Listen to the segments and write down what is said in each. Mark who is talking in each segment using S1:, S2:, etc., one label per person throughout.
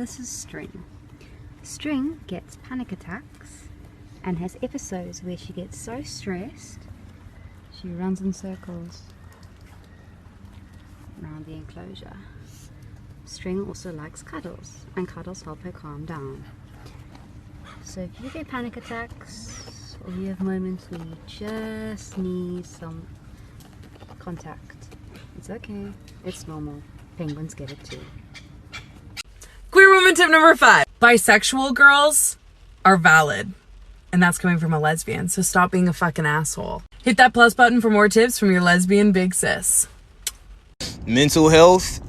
S1: This is String. String gets panic attacks and has episodes where she gets so stressed she runs in circles around the enclosure. String also likes cuddles, and cuddles help her calm down. So if you get panic attacks or you have moments where you just need some contact, it's okay, it's normal. Penguins get it too.
S2: Queer woman tip number 5. Bisexual girls are valid. And that's coming from a lesbian, so stop being a fucking asshole. Hit that plus button for more tips from your lesbian big sis.
S3: Mental health,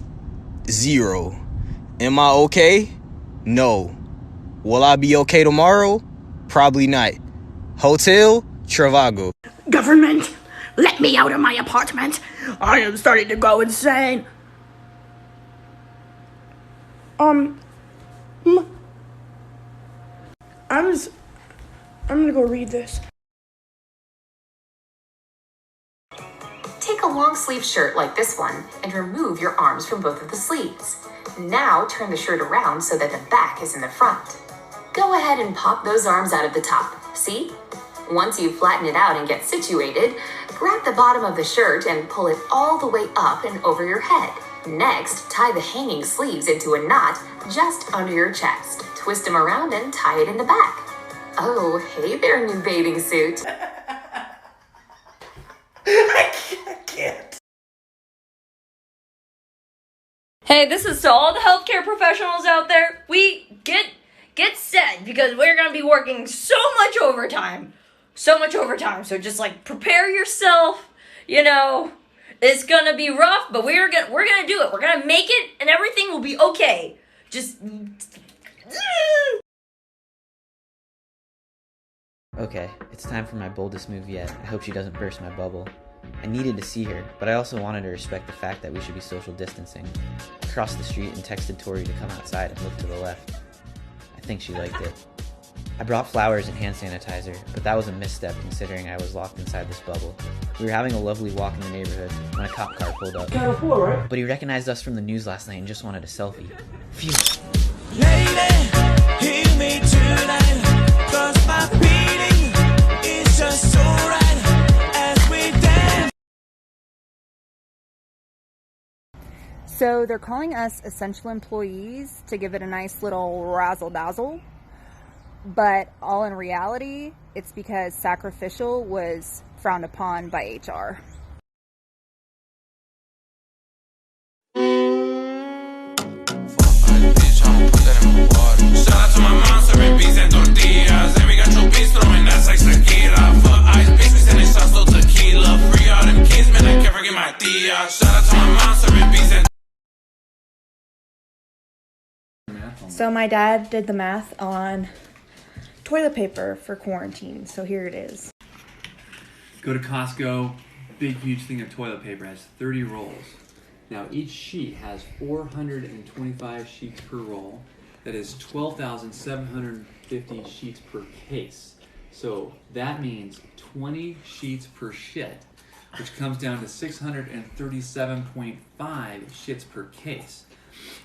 S3: 0. Am I okay? No. Will I be okay tomorrow? Probably not. Hotel, Travago.
S4: Government, let me out of my apartment. I am starting to go insane. I'm gonna go read this.
S5: Take a long sleeve shirt like this one and remove your arms from both of the sleeves. Now turn the shirt around so that the back is in the front. Go ahead and pop those arms out of the top. See? Once you flatten it out and get situated, grab the bottom of the shirt and pull it all the way up and over your head. Next, tie the hanging sleeves into a knot just under your chest. Twist them around and tie it in the back. Oh, hey there, new bathing suit.
S4: I can't.
S6: Hey, this is to all the healthcare professionals out there. We get set because we're gonna be working so much overtime. So just like prepare yourself, you know. It's gonna be rough, but we're gonna do it. We're gonna make it and everything will be okay. Just
S7: Okay, it's time for my boldest move yet. I hope she doesn't burst my bubble. I needed to see her, but I also wanted to respect the fact that we should be social distancing. I crossed the street and texted Tori to come outside and look to the left. I think she liked it. I brought flowers and hand sanitizer, but that was a misstep considering I was locked inside this bubble. We were having a lovely walk in the neighborhood when a cop car pulled up. But he recognized us from the news last night and just wanted a selfie. Phew.
S8: Lady, hear me tonight, 'cause my beating is just so right as we dance.
S9: So they're calling us essential employees to give it a nice little razzle-dazzle. But all in reality, it's because sacrificial was frowned upon by HR.
S8: Shout out to my mom serving beans and tortillas. And we got your beats throwing that like Shakira. Fuck ice, bitch, we sending shots to tequila. Free all them kids, man, I can't forget my tia. Shout out to my mom serving beans and...
S4: So my dad did the math on toilet paper for quarantine, so here it is.
S10: Go to Costco, big huge thing of toilet paper has 30 rolls. Now each sheet has 425 sheets per roll. That is 12,750 sheets per case. So that means 20 sheets per shit, which comes down to 637.5 shits per case.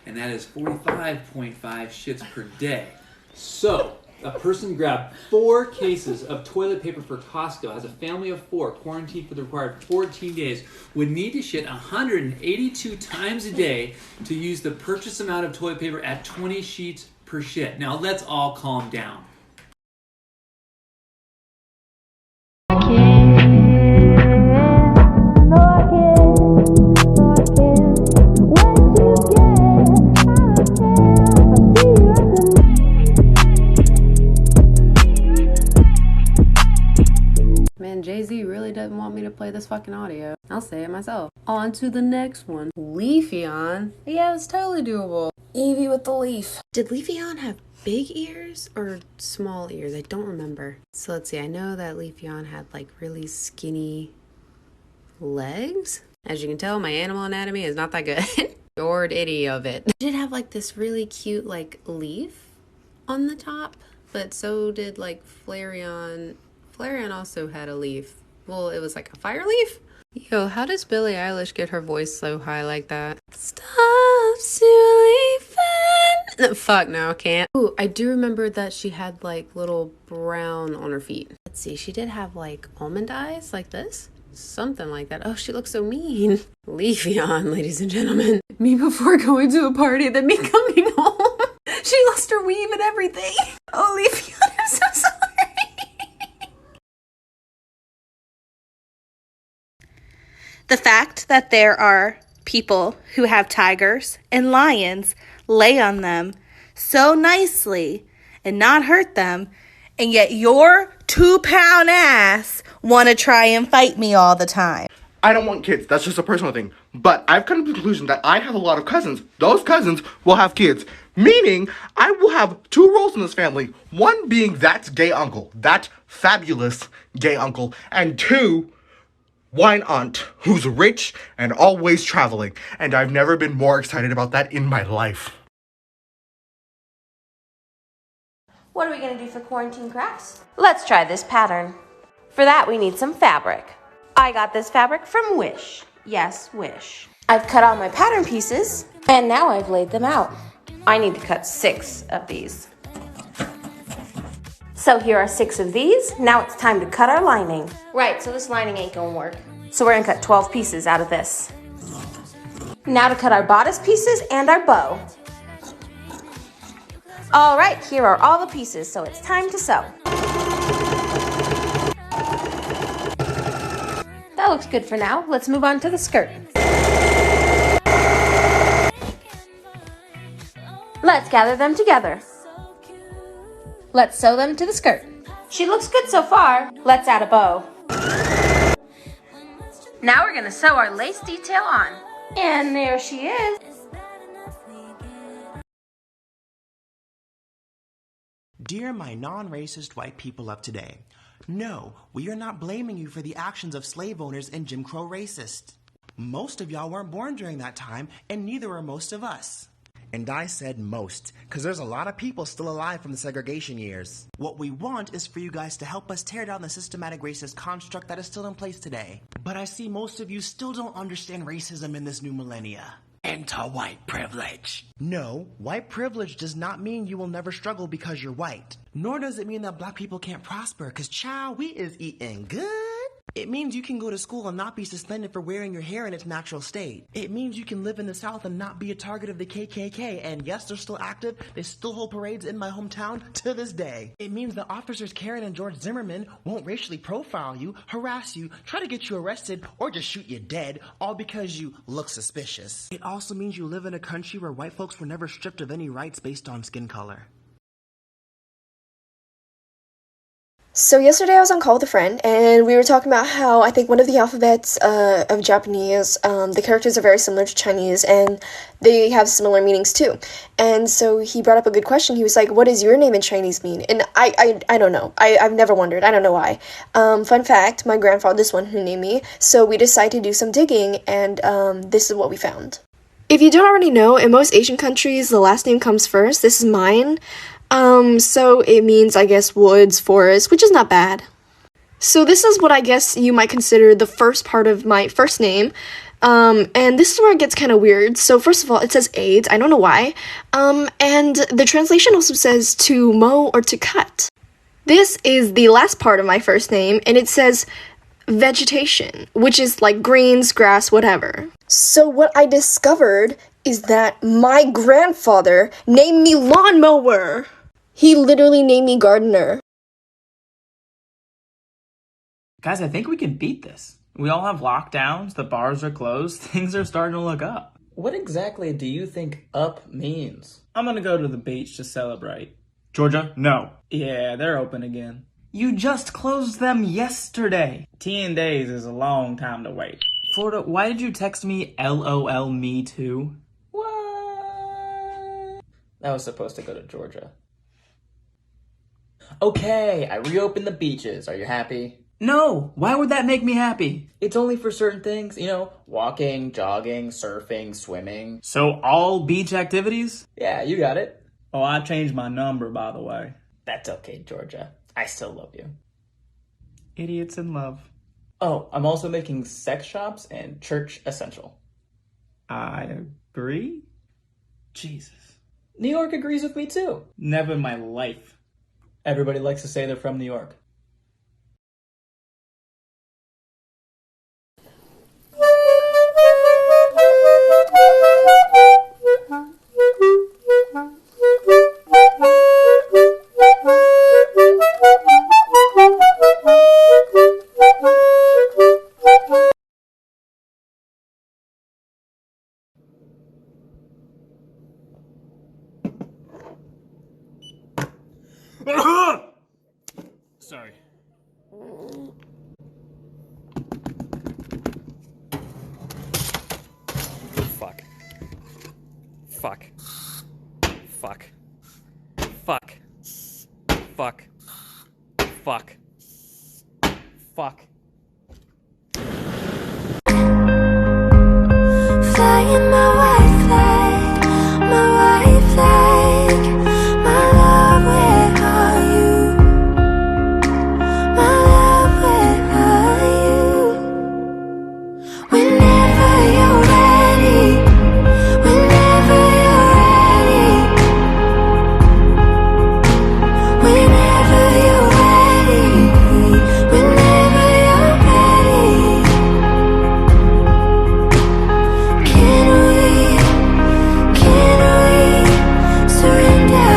S10: And that is 45.5 shits per day. So a person grabbed 4 cases of toilet paper for Costco, has a family of 4, quarantined for the required 14 days, would need to shit 182 times a day to use the purchase amount of toilet paper at 20 sheets per shit. Now let's all calm down.
S11: Man, Jay-Z really doesn't want me to play this fucking audio. I'll say it myself. On to the next one. Leafeon. Yeah, it's totally doable. Evie with the leaf. Did Leafeon have big ears or small ears? I don't remember. So let's see. I know that Leafeon had like really skinny legs. As you can tell, my animal anatomy is not that good. Or any of it. It did have like this really cute like leaf on the top, but so did like Flareon. Flareon also had a leaf. Well, it was like a fire leaf? Yo, how does Billie Eilish get her voice so high like that? Stop believing. No, fuck no, can't. Ooh, I do remember that she had like little brown on her feet. Let's see, she did have like almond eyes like this. Something like that. Oh, she looks so mean. Leafy on, ladies and gentlemen. Me before going to a party, then me coming home. She lost her weave and everything. Oh, Leafy on, I'm so sorry.
S4: The fact that there are people who have tigers and lions lay on them so nicely and not hurt them, and yet your 2-pound ass want to try and fight me all the time.
S12: I don't want kids. That's just a personal thing. But I've come to the conclusion that I have a lot of cousins. Those cousins will have kids. Meaning, I will have 2 roles in this family. One being that gay uncle. That fabulous gay uncle. And 2, wine aunt who's rich and always traveling. And I've never been more excited about that in my life.
S13: What are we going to do for quarantine crafts? Let's try this pattern. For that, we need some fabric. I got this fabric from Wish. Yes, Wish. I've cut all my pattern pieces, and now I've laid them out. I need to cut 6 of these. So here are 6 of these. Now it's time to cut our lining. Right, so this lining ain't gonna work. So we're gonna cut 12 pieces out of this. Now to cut our bodice pieces and our bow. All right, here are all the pieces, so it's time to sew. That looks good for now. Let's move on to the skirt. Let's gather them together. Let's sew them to the skirt. She looks good so far. Let's add a bow. Now we're gonna sew our lace detail on. And there she is.
S14: Dear my non-racist white people of today, no, we are not blaming you for the actions of slave owners and Jim Crow racists. Most of y'all weren't born during that time, and neither are most of us. And I said most, because there's a lot of people still alive from the segregation years. What we want is for you guys to help us tear down the systematic racist construct that is still in place today. But I see most of you still don't understand racism in this new millennia. Anti-white privilege. No, white privilege does not mean you will never struggle because you're white. Nor does it mean that black people can't prosper, because child, we is eating good. It means you can go to school and not be suspended for wearing your hair in its natural state. It means you can live in the South and not be a target of the KKK. And yes, they're still active. They still hold parades in my hometown to this day. It means that officers Karen and George Zimmerman won't racially profile you, harass you, try to get you arrested, or just shoot you dead, all because you look suspicious. It also means you live in a country where white folks were never stripped of any rights based on skin color.
S15: So yesterday I was on call with a friend, and we were talking about how I think one of the alphabets of Japanese, the characters are very similar to Chinese, and they have similar meanings too. And so he brought up a good question. He was like, what does your name in Chinese mean? And I don't know. I've never wondered. I don't know why. Fun fact, my grandfather is one who named me, so we decided to do some digging, and this is what we found. If you don't already know, in most Asian countries, the last name comes first. This is mine. So it means, I guess, woods, forest, which is not bad. So this is what I guess you might consider the first part of my first name. And this is where it gets kind of weird. So first of all, it says AIDS. I don't know why. And the translation also says to mow or to cut. This is the last part of my first name, and it says vegetation, which is like greens, grass, whatever. So what I discovered is that my grandfather named me lawnmower. He literally named me gardener.
S16: Guys, I think we can beat this. We all have lockdowns, the bars are closed, things are starting to look up.
S17: What exactly do you think up means?
S16: I'm gonna go to the beach to celebrate. Georgia, no. Yeah, they're open again. You just closed them yesterday. 10 days is a long time to wait. Florida, why did you text me LOL me too?
S17: What? That was supposed to go to Georgia. Okay, I reopened the beaches. Are you happy?
S16: No, why would that make me happy?
S17: It's only for certain things, you know, walking, jogging, surfing, swimming.
S16: So all beach activities?
S17: Yeah, you got it.
S16: Oh, I changed my number, by the way.
S17: That's okay, Georgia. I still love you.
S16: Idiots in love.
S17: Oh, I'm also making sex shops and church essential.
S16: I agree. Jesus.
S17: New York agrees with me too.
S16: Never in my life. Everybody likes to say they're from New York.
S18: Sorry. Fuck. Fuck. Fuck. Fuck. Fuck. Fuck. Fuck.
S19: Flying my white flag, my love, where are you? My love, where are you? Whenever you're ready, whenever you're ready, whenever you're ready, whenever you're ready. Can we surrender?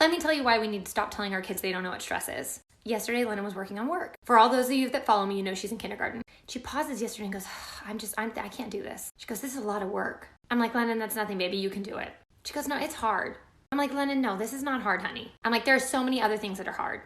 S20: Let me tell you why we need to stop telling our kids they don't know what stress is. Yesterday, Lennon was working on work. For all those of you that follow me, you know she's in kindergarten. She pauses yesterday and goes, I can't do this. She goes, this is a lot of work. I'm like, Lennon, that's nothing, baby. You can do it. She goes, no, it's hard. I'm like, Lennon, no, this is not hard, honey. I'm like, there are so many other things that are hard.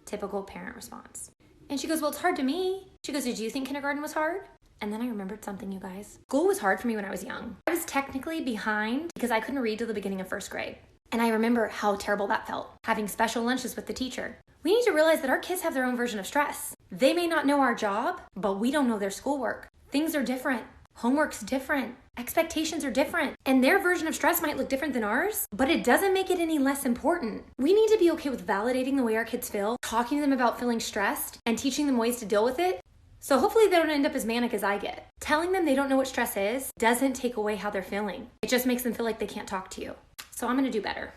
S20: Typical parent response. And she goes, well, it's hard to me. She goes, did you think kindergarten was hard? And then I remembered something, you guys. School was hard for me when I was young. I was technically behind because I couldn't read till the beginning of first grade. And I remember how terrible that felt, having special lunches with the teacher. We need to realize that our kids have their own version of stress. They may not know our job, but we don't know their schoolwork. Things are different. Homework's different. Expectations are different. And their version of stress might look different than ours, but it doesn't make it any less important. We need to be okay with validating the way our kids feel, talking to them about feeling stressed, and teaching them ways to deal with it. So hopefully they don't end up as manic as I get. Telling them they don't know what stress is doesn't take away how they're feeling. It just makes them feel like they can't talk to you. So I'm gonna do better.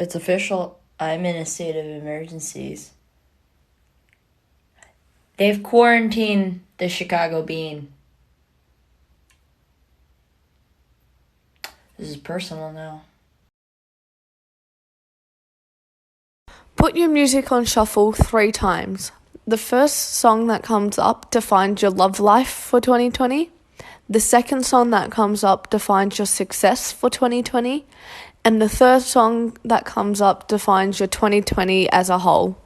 S6: It's official. I'm in a state of emergencies. They've quarantined the Chicago Bean. This is personal now.
S21: Put your music on shuffle 3 times. The first song that comes up defines your love life for 2020. The second song that comes up defines your success for 2020. And the third song that comes up defines your 2020 as a whole.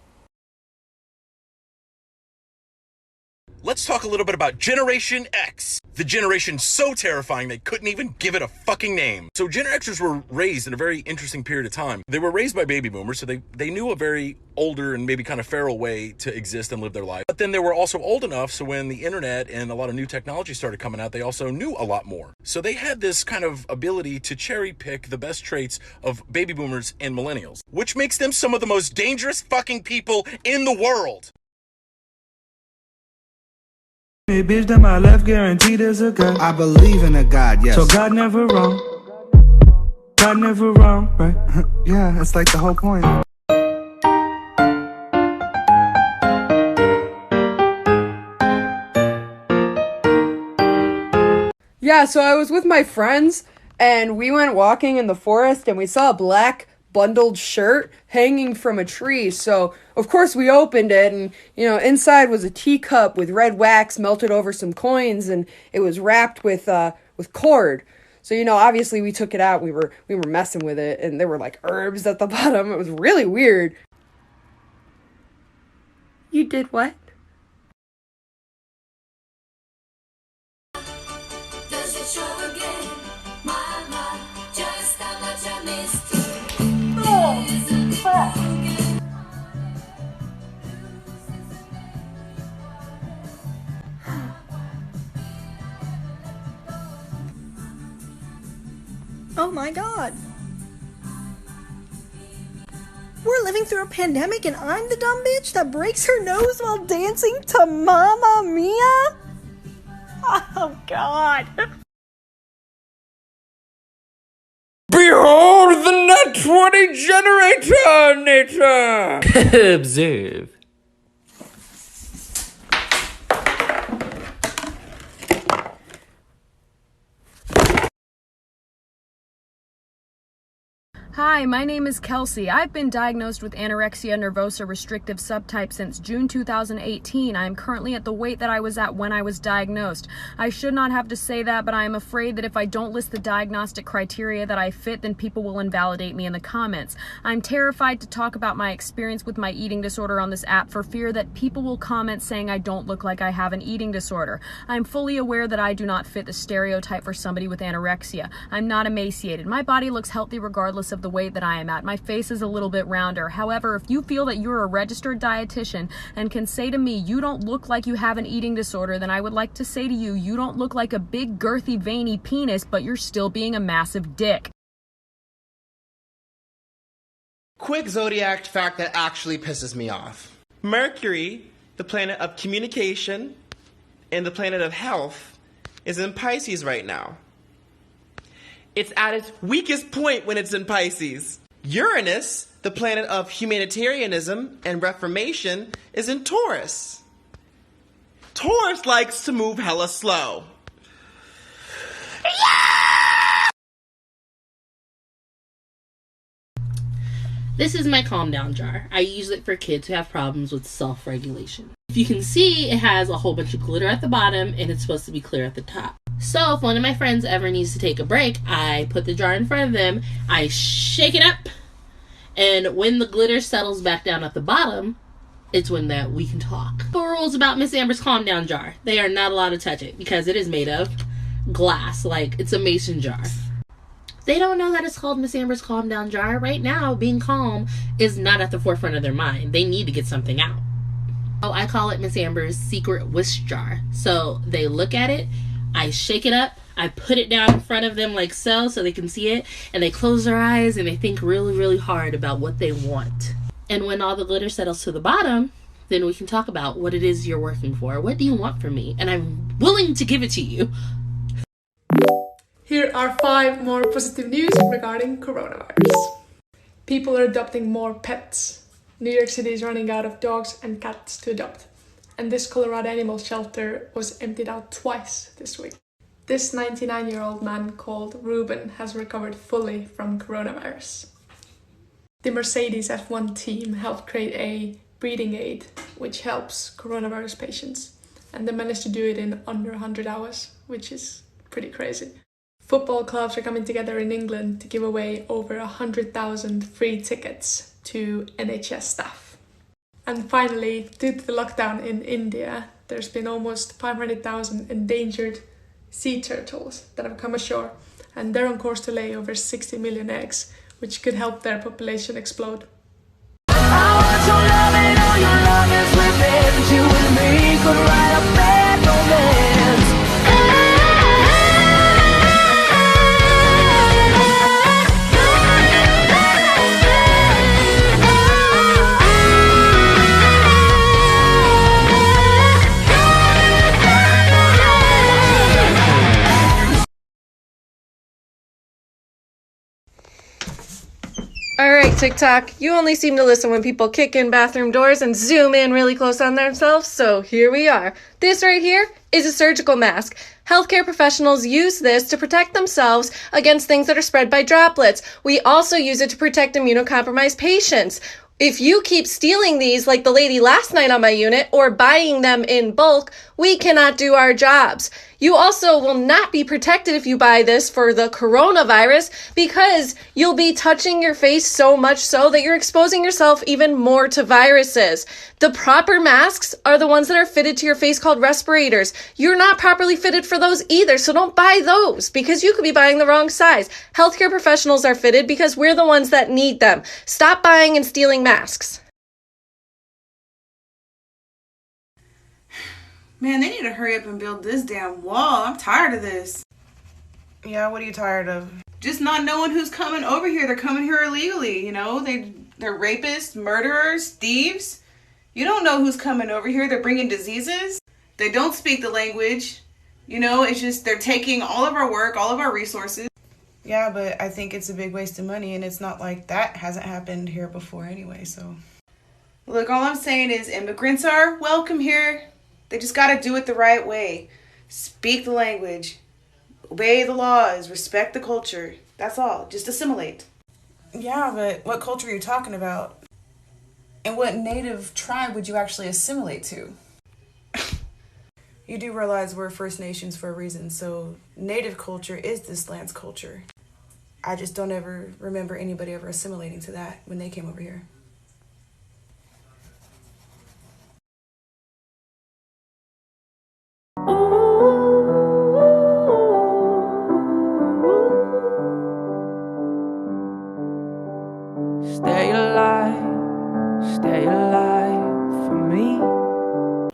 S22: Let's talk a little bit about Generation X. The generation so terrifying they couldn't even give it a fucking name. So Gen Xers were raised in a very interesting period of time. They were raised by baby boomers, so they knew a very older and maybe kind of feral way to exist and live their life. But then they were also old enough, so when the internet and a lot of new technology started coming out, they also knew a lot more. So they had this kind of ability to cherry pick the best traits of baby boomers and millennials, which makes them some of the most dangerous fucking people in the world.
S23: Hey, bitch, that my left guaranteed there's a God. I believe in a God, yes. So God never wrong. God never wrong, right? Yeah, that's like the whole point.
S2: Yeah, so I was with my friends, and we went walking in the forest, and we saw a black bundled shirt hanging from a tree. So of course we opened it, and inside was a teacup with red wax melted over some coins, and it was wrapped with cord. So obviously we took it out. We were messing with it, and there were like herbs at the bottom. It was really weird. You did what?
S19: Does it show again?
S1: god. We're living through a pandemic and I'm the dumb bitch that breaks her nose while dancing to Mamma Mia? Oh god.
S3: Behold the net 20 generator, Nature!
S18: Observe.
S5: Hi, my name is Kelsey. I've been diagnosed with anorexia nervosa restrictive subtype since June 2018. I am currently at the weight that I was at when I was diagnosed. I should not have to say that, but I am afraid that if I don't list the diagnostic criteria that I fit, then people will invalidate me in the comments. I'm terrified to talk about my experience with my eating disorder on this app for fear that people will comment saying I don't look like I have an eating disorder. I'm fully aware that I do not fit the stereotype for somebody with anorexia. I'm not emaciated. My body looks healthy regardless of the weight that I am at. My face is a little bit rounder. However, if you feel that you're a registered dietitian and can say to me, you don't look like you have an eating disorder, then I would like to say to you, you don't look like a big, girthy, veiny penis, but you're still being a massive dick.
S14: Quick zodiac fact that actually pisses me off. Mercury, the planet of communication and the planet of health, is in Pisces right now. It's at its weakest point when it's in Pisces. Uranus, the planet of humanitarianism and reformation, is in Taurus. Taurus likes to move hella slow.
S24: This is my calm down jar. I use it for kids who have problems with self-regulation. If you can see, it has a whole bunch of glitter at the bottom and it's supposed to be clear at the top. So if one of my friends ever needs to take a break, I put the jar in front of them, I shake it up, and when the glitter settles back down at the bottom, it's when that we can talk. The rules about Miss Amber's calm down jar. They are not allowed to touch it because it is made of glass, like it's a mason jar. They don't know that it's called Miss Amber's calm down jar. Right now, being calm is not at the forefront of their mind. They need to get something out. Oh, I call it Miss Amber's secret wish jar. So they look at it, I shake it up, I put it down in front of them like so they can see it, and they close their eyes and they think really, really hard about what they want. And when all the glitter settles to the bottom, then we can talk about what it is you're working for. What do you want from me? And I'm willing to give it to you.
S25: Here are 5 more positive news regarding coronavirus. People are adopting more pets. New York City is running out of dogs and cats to adopt. And this Colorado animal shelter was emptied out twice this week. This 99-year-old man called Ruben has recovered fully from coronavirus. The Mercedes F1 team helped create a breathing aid which helps coronavirus patients. And they managed to do it in under 100 hours, which is pretty crazy. Football clubs are coming together in England to give away over 100,000 free tickets to NHS staff. And finally, due to the lockdown in India, there's been almost 500,000 endangered sea turtles that have come ashore, and they're on course to lay over 60 million eggs, which could help their population explode.
S26: Alright, TikTok, you only seem to listen when people kick in bathroom doors and zoom in really close on themselves, so here we are. This right here is a surgical mask. Healthcare professionals use this to protect themselves against things that are spread by droplets. We also use it to protect immunocompromised patients. If you keep stealing these like the lady last night on my unit or buying them in bulk, we cannot do our jobs. You also will not be protected if you buy this for the coronavirus because you'll be touching your face so much so that you're exposing yourself even more to viruses. The proper masks are the ones that are fitted to your face called respirators. You're not properly fitted for those either, so don't buy those because you could be buying the wrong size. Healthcare professionals are fitted because we're the ones that need them. Stop buying and stealing masks.
S27: Man, they need to hurry up and build this damn wall. I'm tired of this.
S26: Yeah, what are you tired of?
S2: just not knowing who's coming over here. They're coming here illegally, you know? They're rapists, murderers, thieves. You don't know who's coming over here. They're bringing diseases. They don't speak the language. You know, it's just they're taking all of our work, all of our resources. Yeah, but I think it's a big waste of money, and it's not like that hasn't happened here before anyway, so. Look, all I'm saying is immigrants are welcome here. They just got to do it the right way. Speak the language. Obey the laws. Respect the culture. That's all. Just assimilate. Yeah, but what culture are you talking about? And what native tribe would you actually assimilate to? You do realize we're First Nations for a reason, so native culture is this land's culture. I just don't ever remember anybody ever assimilating to that when they came over here.
S4: Stay alive for me.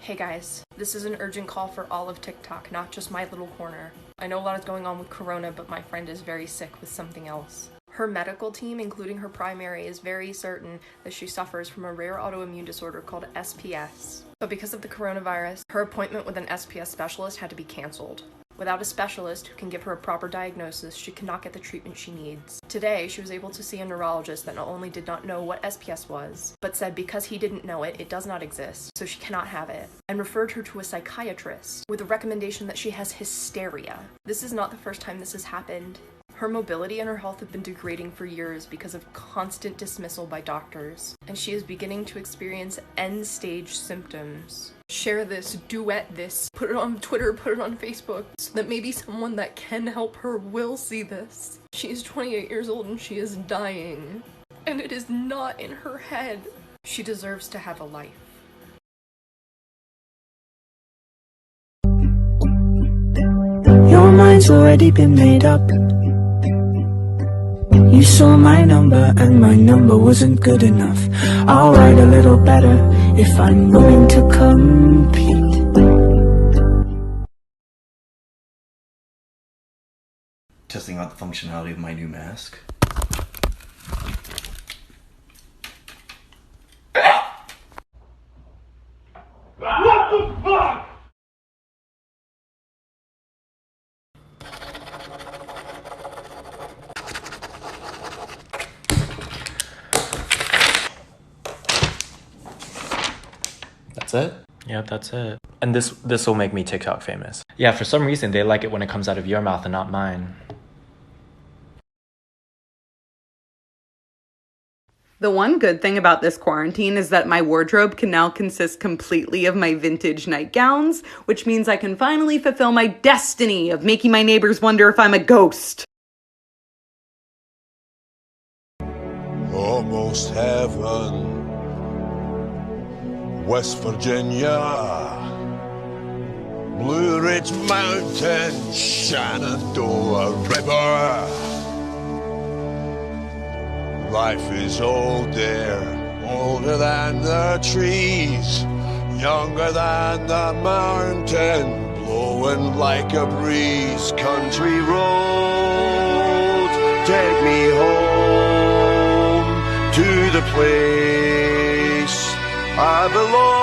S5: Hey guys, this is an urgent call for all of TikTok, not just my little corner. I know a lot is going on with Corona, but my friend is very sick with something else. Her medical team, including her primary, is very certain that she suffers from a rare autoimmune disorder called SPS. But because of the coronavirus, her appointment with an SPS specialist had to be canceled. Without a specialist who can give her a proper diagnosis, she cannot get the treatment she needs. Today, she was able to see a neurologist that not only did not know what SPS was, but said because he didn't know it, it does not exist, so she cannot have it, and referred her to a psychiatrist with a recommendation that she has hysteria. This is not the first time this has happened. Her mobility and her health have been degrading for years because of constant dismissal by doctors, and she is beginning to experience end-stage symptoms. Share this, duet this, put it on Twitter, put it on Facebook, so that maybe someone that can help her will see this. She is 28 years old and she is dying, and it is not in her head. She deserves to have a life.
S4: Your mind's already been made up. You saw my number and my number wasn't good enough. I'll write a little better if I'm willing to compete.
S7: Testing out the functionality of my new mask.
S19: What the fuck?
S8: That's it? Yep, that's it. And this will make me TikTok famous. Yeah, for some reason they like it when it comes out of your mouth and not mine.
S2: The one good thing about this quarantine is that my wardrobe can now consist completely of my vintage nightgowns, which means I can finally fulfill my destiny of making my neighbors wonder if I'm a ghost.
S9: Almost heaven, West Virginia, Blue Ridge Mountain, Shenandoah River. Life is old there, older than the trees, younger than the mountain, blowing like a breeze. Country roads, take me home to the place I belong.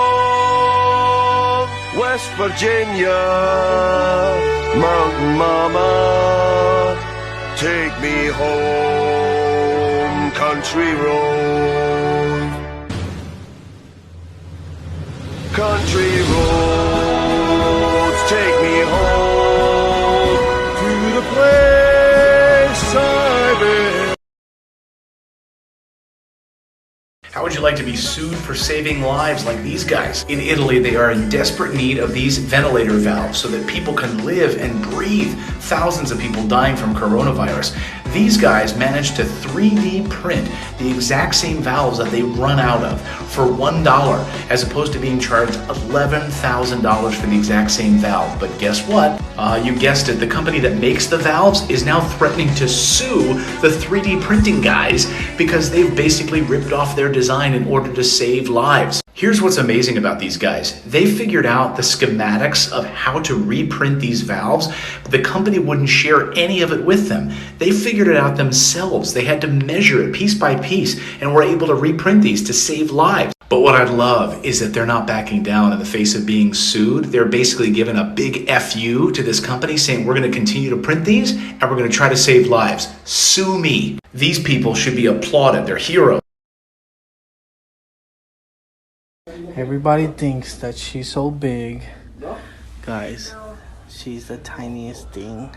S9: West Virginia, Mountain Mama, take me home, country road. Country roads, take me home to the place I've been.
S10: How would you like to be sued for saving lives like these guys? In Italy, they are in desperate need of these ventilator valves so that people can live and breathe. Thousands of people dying from coronavirus. These guys managed to 3D print the exact same valves that they run out of for $1, as opposed to being charged $11,000 for the exact same valve. But guess what? You guessed it, the company that makes the valves is now threatening to sue the 3D printing guys because they've basically ripped off their design in order to save lives. Here's what's amazing about these guys. They figured out the schematics of how to reprint these valves, but the company wouldn't share any of it with them. They figured it out themselves. They had to measure it piece by piece and were able to reprint these to save lives. But what I love is that they're not backing down in the face of being sued. They're basically giving a big FU to this company saying, we're going to continue to print these and we're going to try to save lives. Sue me. These people should be applauded. They're heroes.
S11: Everybody thinks that she's so big. Guys, she's the tiniest thing.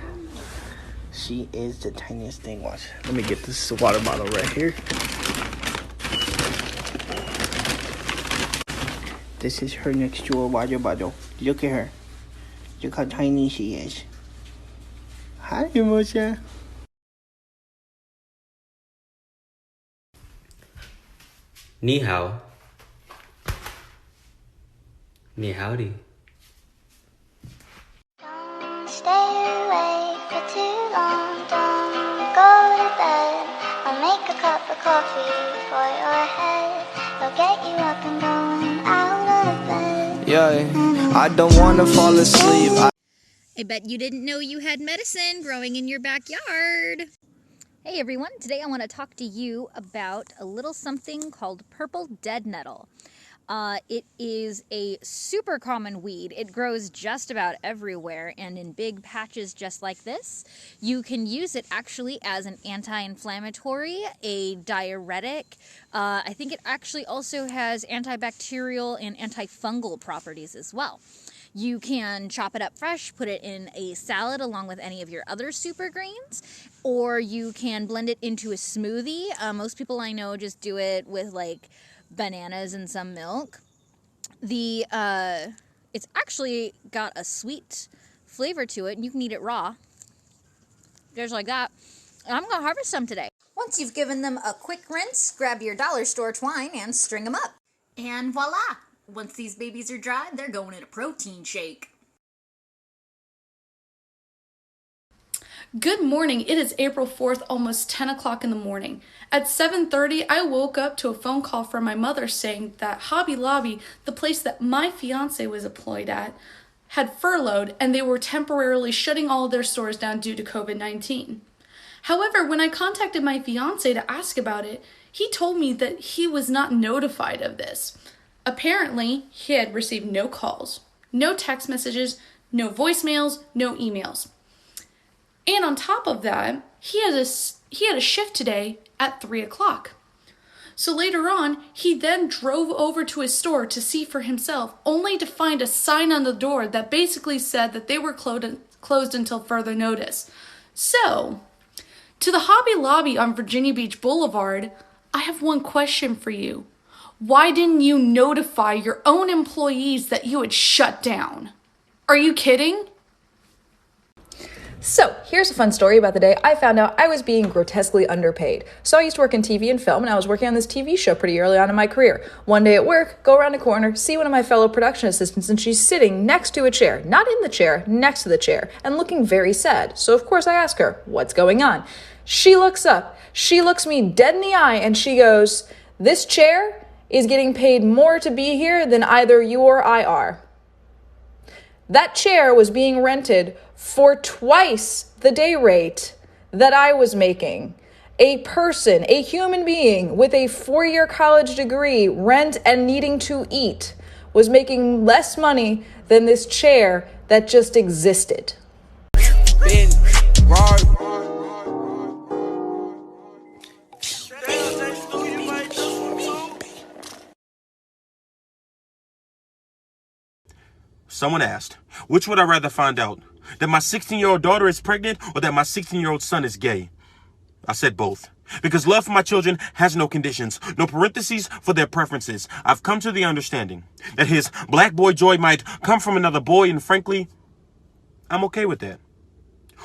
S11: She is the tiniest thing. Watch. Let me get this water bottle right here. This is her next door water bottle. Look at her. Look how tiny she is. Hi, Moshe.
S12: Ni hao. Ni howdy.
S13: Don't stay awake for too long. Don't go to bed. I'll make a cup of coffee for your head. I'll get you up and going out of bed.
S11: Yeah, I don't wanna fall asleep.
S15: I bet you didn't know you had medicine growing in your backyard. Hey everyone, today I want to talk to you about a little something called purple dead nettle. It is a super common weed. It grows just about everywhere and in big patches just like this. You can use it actually as an anti-inflammatory, a diuretic. I think it actually also has antibacterial and antifungal properties as well. You can chop it up fresh, put it in a salad along with any of your other super greens, or you can blend it into a smoothie. Most people I know just do it with like bananas and some milk. It's actually got a sweet flavor to it, and you can eat it raw. Just like that. And I'm gonna harvest some today. Once you've given them a quick rinse, grab your dollar store twine and string them up. And voila! Once these babies are dry, they're going in a protein shake.
S16: Good morning. It is April 4th, almost 10 o'clock in the morning. At 7:30, I woke up to a phone call from my mother saying that Hobby Lobby, the place that my fiance was employed at, had furloughed and they were temporarily shutting all of their stores down due to COVID-19. However, when I contacted my fiance to ask about it, he told me that he was not notified of this. Apparently, he had received no calls, no text messages, no voicemails, no emails. And on top of that, he had a shift today at 3 o'clock. So later on, he then drove over to his store to see for himself, only to find a sign on the door that basically said that they were closed until further notice. So, to the Hobby Lobby on Virginia Beach Boulevard, I have one question for you. Why didn't you notify your own employees that you had shut down? Are you kidding?
S17: So, here's a fun story about the day I found out I was being grotesquely underpaid. So I used to work in TV and film, and I was working on this TV show pretty early on in my career. One day at work, go around a corner, see one of my fellow production assistants, and she's sitting next to a chair, not in the chair, next to the chair, and looking very sad. So of course I ask her, what's going on? She looks up, she looks me dead in the eye, and she goes, this chair is getting paid more to be here than either you or I are. That chair was being rented for twice the day rate that I was making. A person, a human being with a 4-year college degree, rent and needing to eat, was making less money than this chair that just existed.
S27: Someone asked, which would I rather find out? That my 16-year-old daughter is pregnant or that my 16-year-old son is gay? I said both. Because love for my children has no conditions, no parentheses for their preferences. I've come to the understanding that his black boy joy might come from another boy, and frankly, I'm okay with that.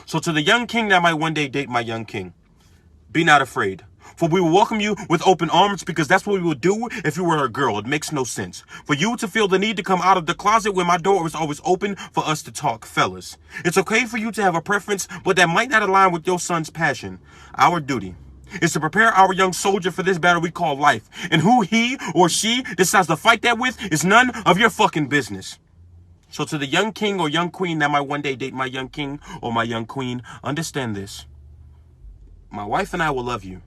S27: So to the young king that might one day date my young king, be not afraid. For we will welcome you with open arms, because that's what we would do if you were a girl. It makes no sense for you to feel the need to come out of the closet when my door is always open for us to talk. Fellas, it's okay for you to have a preference, but that might not align with your son's passion. Our duty is to prepare our young soldier for this battle we call life. And who he or she decides to fight that with is none of your fucking business. So to the young king or young queen that might one day date my young king or my young queen, understand this. My wife and I will love you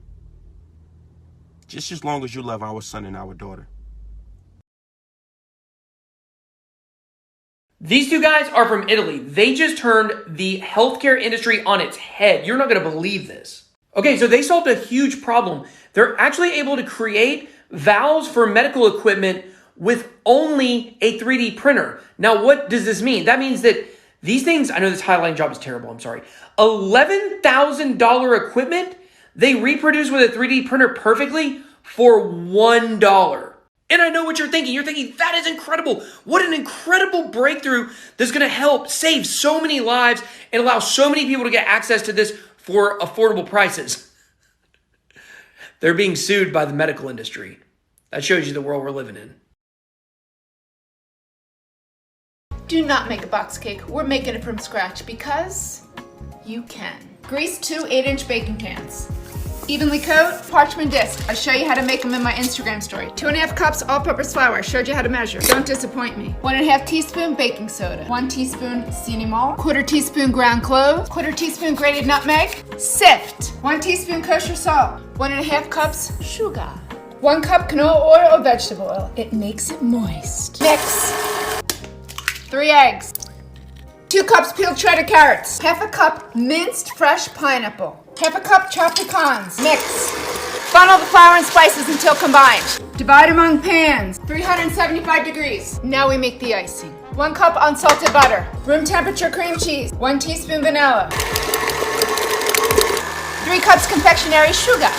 S27: just as long as you love our son and our daughter.
S1: These two guys are from Italy. They just turned the healthcare industry on its head. You're not going to believe this. Okay, so they solved a huge problem. They're actually able to create valves for medical equipment with only a 3D printer. Now, what does this mean? That means that these things, I know this highlighting job is terrible, I'm sorry. $11,000 equipment, they reproduce with a 3D printer perfectly for $1. And I know what you're thinking. You're thinking, that is incredible. What an incredible breakthrough that's going to help save so many lives and allow so many people to get access to this for affordable prices. They're being sued by the medical industry. That shows you the world we're living in.
S3: Do not make a box cake. We're making it from scratch because you can. Grease 2 8-inch baking pans. Evenly coat, parchment disc. I show you how to make them in my Instagram story. 2.5 cups all-purpose flour. Showed you how to measure. Don't disappoint me. 1.5 teaspoon baking soda. 1 teaspoon cinnamon. 1/4 teaspoon ground cloves. 1/4 teaspoon grated nutmeg. Sift. 1 teaspoon kosher salt. 1.5 cups sugar. 1 cup canola oil or vegetable oil. It makes it moist. Mix. 3 eggs. 2 cups peeled shredded carrots. 1/2 cup minced fresh pineapple. 1/2 cup chopped pecans. Mix. Funnel the flour and spices until combined. Divide among pans. 375 degrees. Now we make the icing. 1 cup unsalted butter. Room temperature cream cheese. 1 teaspoon vanilla. 3 cups confectionery sugar.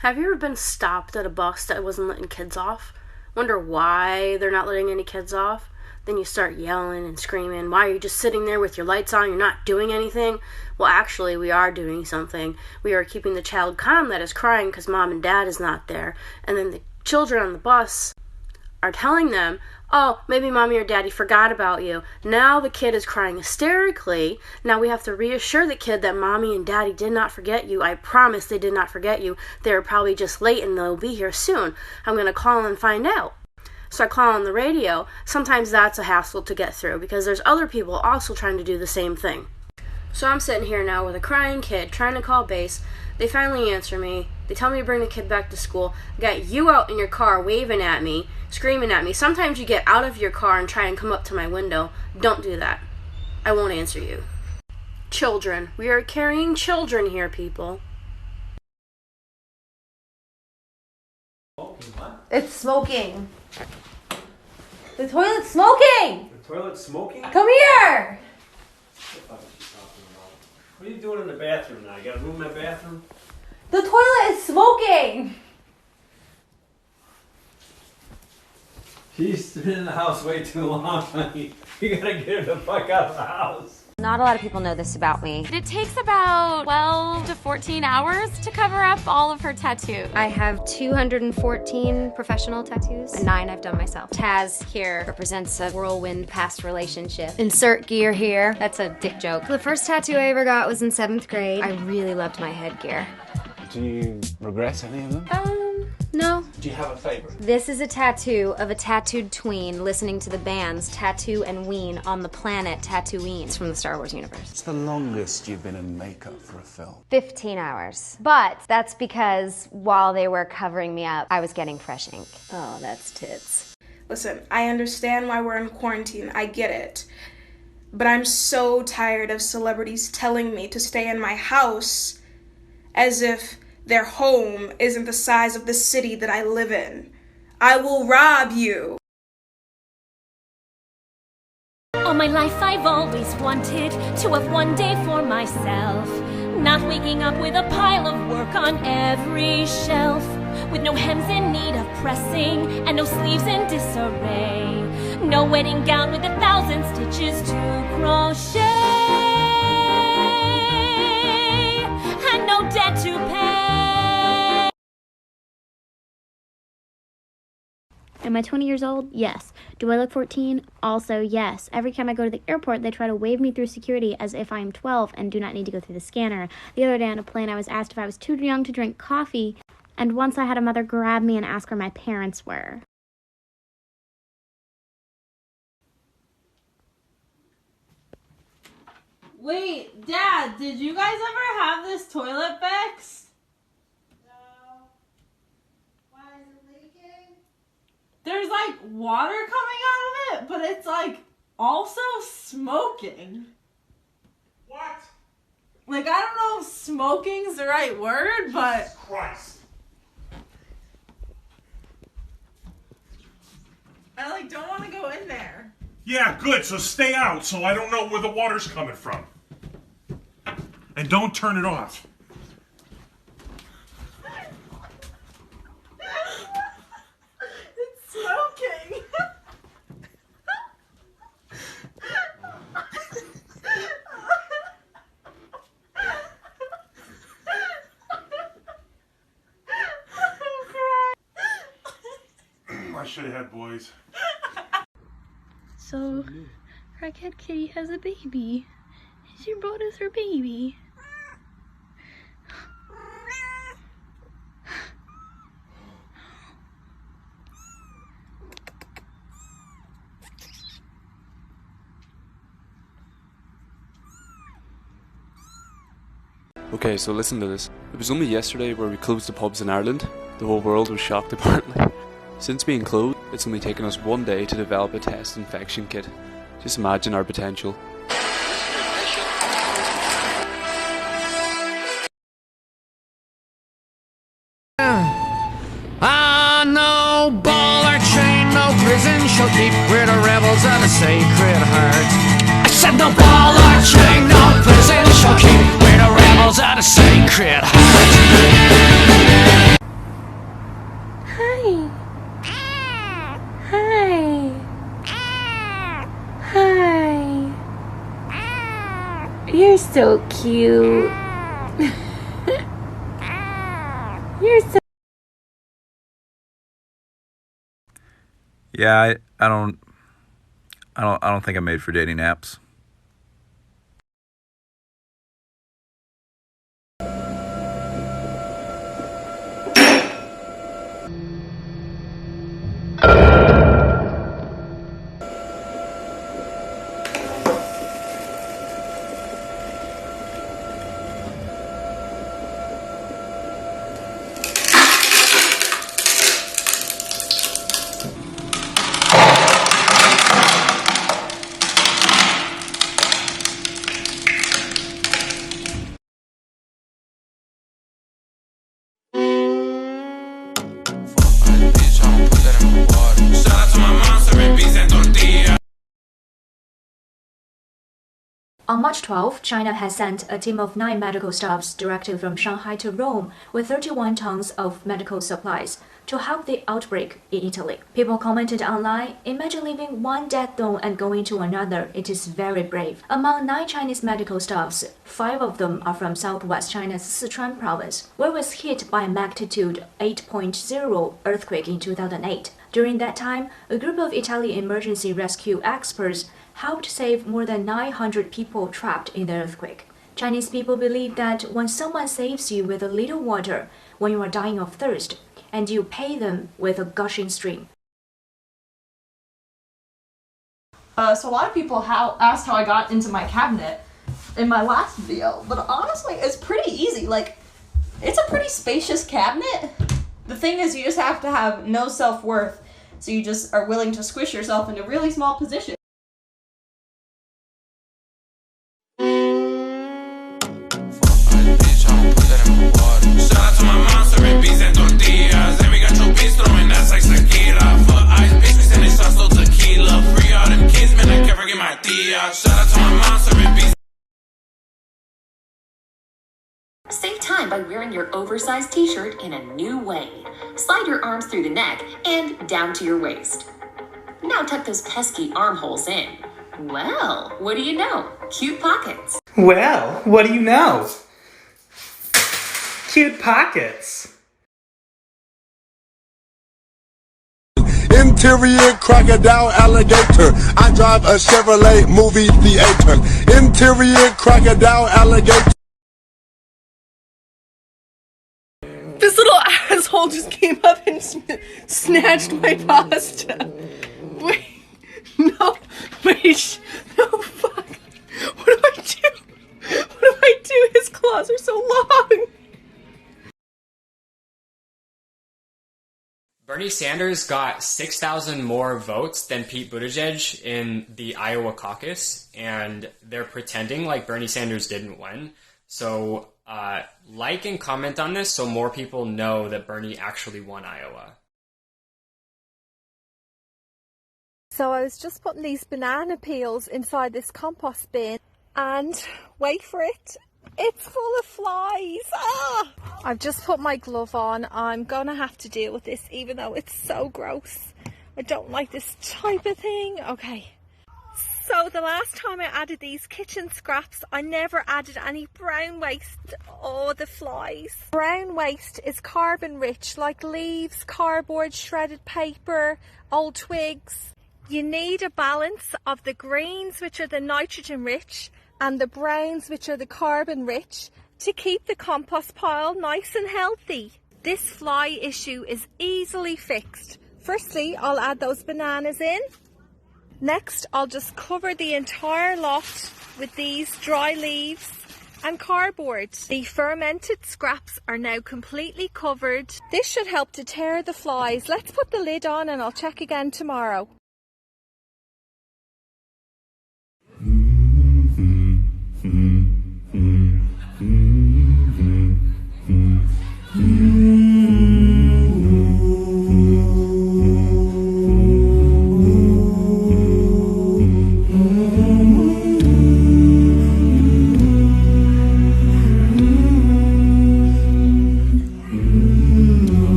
S6: Have you ever been stopped at a bus that wasn't letting kids off? Wonder why they're not letting any kids off? Then you start yelling and screaming. Why are you just sitting there with your lights on? You're not doing anything? Well, actually, we are doing something. We are keeping the child calm that is crying because mom and dad is not there. And then the children on the bus are telling them, oh, maybe mommy or daddy forgot about you. Now the kid is crying hysterically. Now we have to reassure the kid that mommy and daddy did not forget you. I promise they did not forget you. They're probably just late and they'll be here soon. I'm going to call and find out. So I call on the radio. Sometimes that's a hassle to get through because there's other people also trying to do the same thing. So I'm sitting here now with a crying kid trying to call base. They finally answer me. They tell me to bring the kid back to school. I got you out in your car waving at me, screaming at me. Sometimes you get out of your car and try and come up to my window. Don't do that. I won't answer you. Children. We are carrying children here, people.
S20: It's smoking. The toilet's smoking!
S21: The toilet's smoking?
S20: Come here!
S21: What are you doing in the bathroom now? You gotta move my bathroom?
S20: The toilet is smoking!
S21: She's been in the house way too long, honey. You gotta get her the fuck out of the house.
S22: Not a lot of people know this about me.
S23: It takes about 12 to 14 hours to cover up all of her tattoos.
S22: I have 214 professional tattoos, and 9 I've done myself. Taz here represents a whirlwind past relationship. Insert gear here. That's a dick joke. The first tattoo I ever got was in 7th grade. I really loved my headgear.
S28: Do you regret any of them?
S22: No.
S28: Do you have a favorite?
S22: This is a tattoo of a tattooed tween listening to the bands Tattoo and Ween on the planet Tatooine. It's from the Star Wars universe.
S28: What's the longest you've been in makeup for a film?
S22: 15 hours. But that's because while they were covering me up, I was getting fresh ink. Oh, that's tits.
S29: Listen, I understand why we're in quarantine. I get it. But I'm so tired of celebrities telling me to stay in my house as if their home isn't the size of the city that I live in. I will rob you.
S30: All my life I've always wanted to have one day for myself. Not waking up with a pile of work on every shelf. With no hems in need of pressing and no sleeves in disarray. No wedding gown with 1,000 stitches to crochet. And no debt to pay.
S4: Am I 20 years old? Yes. Do I look 14? Also, yes. Every time I go to the airport, they try to wave me through security as if I am 12 and do not need to go through the scanner. The other day on a plane, I was asked if I was too young to drink coffee, and once I had a mother grab me and ask where my parents were.
S2: Wait, Dad, did you guys ever have this toilet fix?
S5: No. Why is it leaking?
S2: There's like water coming out of it, but it's like also smoking.
S27: What?
S2: Like, I don't know if smoking's the right word, but...
S27: Jesus Christ.
S2: I like don't want to go in there.
S27: Yeah, good, so stay out so I don't know where the water's coming from. And don't turn it off.
S2: It's smoking.
S27: I should have had boys.
S16: So, Crackhead Kitty has a baby. She brought us her baby.
S7: Okay, so listen to this. It was only yesterday where we closed the pubs in Ireland. The whole world was shocked apparently. Since being closed, it's only taken us 1 day to develop a test infection kit. Just imagine our potential.
S8: No ball or chain, no prison shall keep where the rebels of the sacred heart. I said no ball or chain, no prison shall keep where the rebels of the sacred heart.
S4: Hi. Hi. Hi. You're so cute. You're so...
S14: Yeah, I don't think I'm made for dating apps.
S17: On March 12, China has sent a team of 9 medical staffs directly from Shanghai to Rome with 31 tons of medical supplies to help the outbreak in Italy. People commented online, "Imagine leaving one death zone and going to another. It is very brave." Among 9 Chinese medical staffs, 5 of them are from southwest China's Sichuan province, where was hit by a magnitude 8.0 earthquake in 2008. During that time, a group of Italian emergency rescue experts helped save more than 900 people trapped in the earthquake. Chinese people believe that when someone saves you with a little water when you are dying of thirst, and you pay them with a gushing stream.
S18: So a lot of people asked how I got into my cabinet in my last video, but honestly, it's pretty easy. Like, it's a pretty spacious cabinet. The thing is, you just have to have no self-worth, so you just are willing to squish yourself into really small positions.
S19: Save time by wearing your oversized t-shirt in a new way. Slide your arms through the neck and down to your waist. Now tuck those pesky armholes in. Well, what do you know? Cute pockets.
S24: Well, what do you know? Cute pockets.
S9: In
S1: Interior crocodile alligator. I drive a Chevrolet movie theater. Interior crocodile alligator.
S18: This little asshole just came up and snatched my pasta. Wait, no, wait, no, fuck. What do I do? What do I do? His claws are so long.
S3: Bernie Sanders got 6,000 more votes than Pete Buttigieg in the Iowa caucus, and they're pretending like Bernie Sanders didn't win. So, like and comment on this so more people know that Bernie actually won Iowa.
S6: So I was just putting these banana peels inside this compost bin, and wait for it, it's full of flies. Ah! I've just put my glove on. I'm gonna have to deal with this even though it's so gross. I don't like this type of thing. Okay. So the last time I added these kitchen scraps, I never added any brown waste. Oh, the flies. Brown waste is carbon rich, like leaves, cardboard, shredded paper, old twigs. You need a balance of the greens, which are the nitrogen rich, and the browns, which are the carbon rich, to keep the compost pile nice and healthy. This fly issue is easily fixed. Firstly, I'll add those bananas in. Next, I'll just cover the entire lot with these dry leaves and cardboard. The fermented scraps are now completely covered. This should help to deter the flies. Let's put the lid on and I'll check again tomorrow.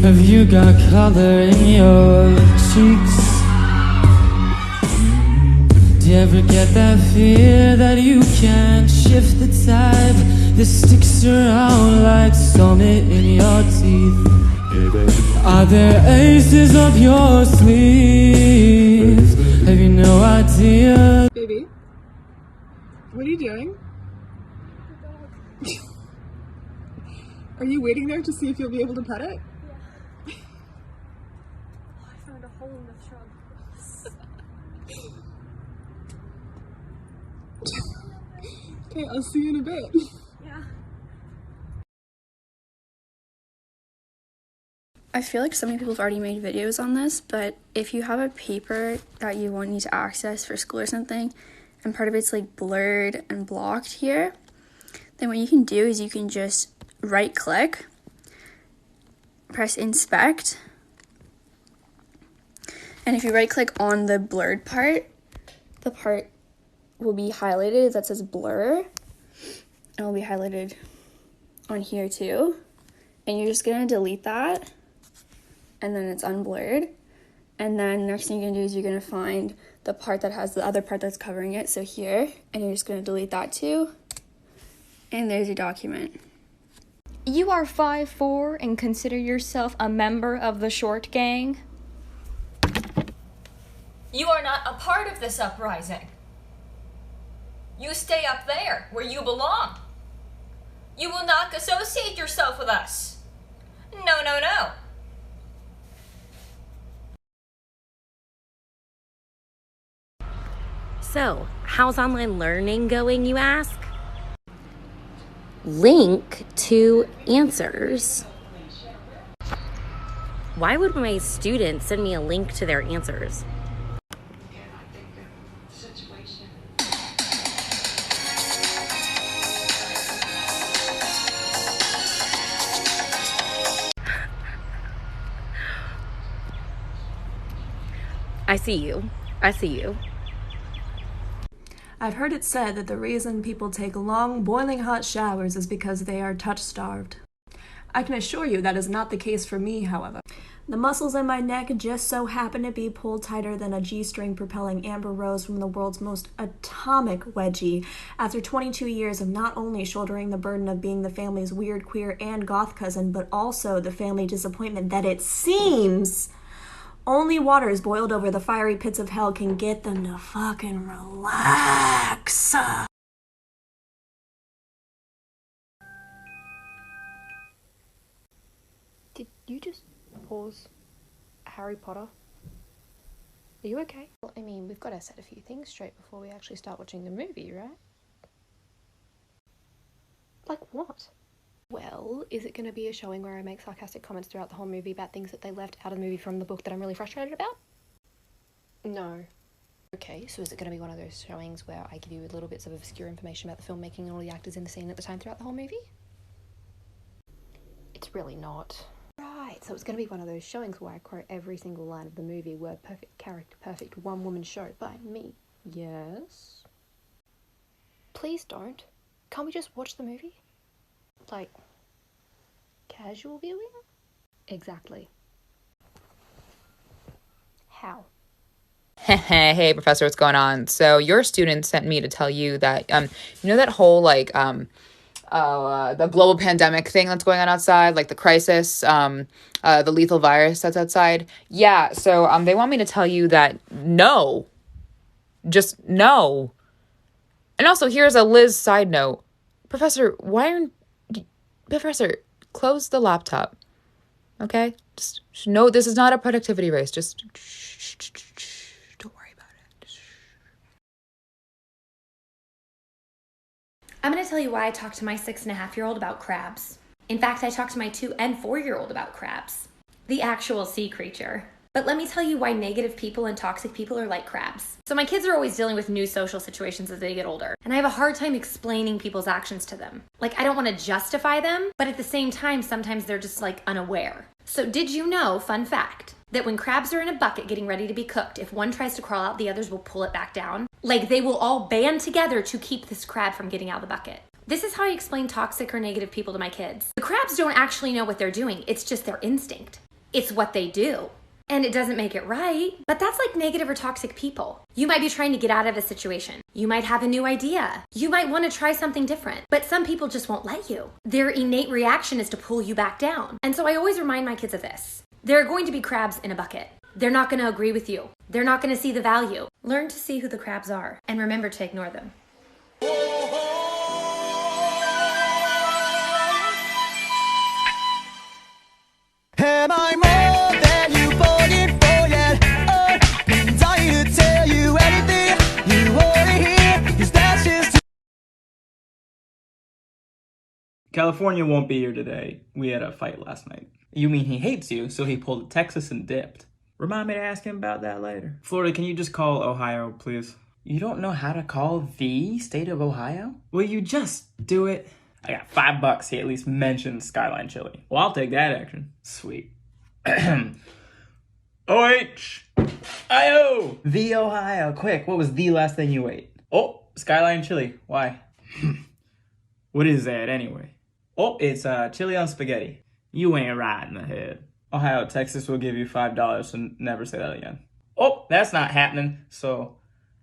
S8: Have you got color in your cheeks? Do you ever get that fear that you can't shift the tide that sticks around like summit in your teeth? Are there aces up your sleeves? Have you no idea?
S18: Baby, what are you doing? Are you waiting there to see if you'll be able to pet it?
S6: I found a hole in the shrub.
S18: Okay, I'll see you in a bit.
S6: Yeah.
S16: I feel like so many people have already made videos on this, but if you have a paper that you won't need to access for school or something, and part of it's like blurred and blocked here, then what you can do is you can just right click, press inspect, and if you right click on the blurred part, the part will be highlighted that says blur, and it will be highlighted on here too, and you're just gonna delete that, and then it's unblurred, and then next thing you're gonna do is you're gonna find the part that has the other part that's covering it, so here, and you're just gonna delete that too, and there's your document.
S10: You are 5'4" and consider yourself a member of the short gang? You are not a part of this uprising. You stay up there where you belong. You will not associate yourself with us. No, no, no.
S11: So, how's online learning going, you ask? Link to answers. Why would my students send me a link to their answers? I see you. I see you.
S12: I've heard it said that the reason people take long, boiling hot showers is because they are touch-starved. I can assure you that is not the case for me, however. The muscles in my neck just so happen to be pulled tighter than a G-string propelling Amber Rose from the world's most atomic wedgie. After 22 years of not only shouldering the burden of being the family's weird, queer, and goth cousin, but also the family disappointment that it seems only waters boiled over the fiery pits of hell can get them to fucking relax.
S13: Did you just pause Harry Potter? Are you okay? Well, I mean, we've got to set a few things straight before we actually start watching the movie, right? Like what? Well, is it going to be a showing where I make sarcastic comments throughout the whole movie about things that they left out of the movie from the book that I'm really frustrated about? No. Okay, so is it going to be one of those showings where I give you little bits of obscure information about the filmmaking and all the actors in the scene at the time throughout the whole movie? It's really not. Right, so it's going to be one of those showings where I quote every single line of the movie, word perfect, character perfect, one-woman show by me. Yes? Please don't. Can't we just watch the movie? Like, casual viewing? Exactly. How?
S17: Hey, Professor, what's going on? So your student sent me to tell you that, you know that whole, like, the global pandemic thing that's going on outside, like the crisis, the lethal virus that's outside? Yeah, so they want me to tell you that no. Just no. And also, here's a Liz side note. Professor, Professor, close the laptop. Okay? Just no, this is not a productivity race. Just don't worry about it.
S15: I'm going to tell you why I talked to my 6.5-year-old about crabs. In fact, I talked to my 2- and 4-year-old about crabs. The actual sea creature. But let me tell you why negative people and toxic people are like crabs. So my kids are always dealing with new social situations as they get older, and I have a hard time explaining people's actions to them. Like, I don't want to justify them, but at the same time, sometimes they're just, like, unaware. So did you know, fun fact, that when crabs are in a bucket getting ready to be cooked, if one tries to crawl out, the others will pull it back down? Like, they will all band together to keep this crab from getting out of the bucket. This is how I explain toxic or negative people to my kids. The crabs don't actually know what they're doing. It's just their instinct. It's what they do. And it doesn't make it right, but that's like negative or toxic people. You might be trying to get out of a situation. You might have a new idea. You might want to try something different, but some people just won't let you. Their innate reaction is to pull you back down. And so I always remind my kids of this. There are going to be crabs in a bucket. They're not going to agree with you. They're not going to see the value. Learn to see who the crabs are, and remember to ignore them.
S8: Am I more than you bargained for yet? I'm dying to tell you anything you want to hear, 'cause that's just...
S20: California won't be here today. We had a fight last night. You mean he hates you, so he pulled a Texas and dipped. Remind me to ask him about that later. Florida, can you just call Ohio, please? You don't know how to call the state of Ohio? Will you just do it? I got $5. He at least mentioned Skyline Chili. Well, I'll take that action. Sweet. O-H-I-O! The Ohio. Quick, what was the last thing you ate? Oh, Skyline Chili. Why? What is that anyway? Oh, it's chili on spaghetti. You ain't right in the head. Ohio, Texas will give you $5 and never say that again. Oh, that's not happening. So,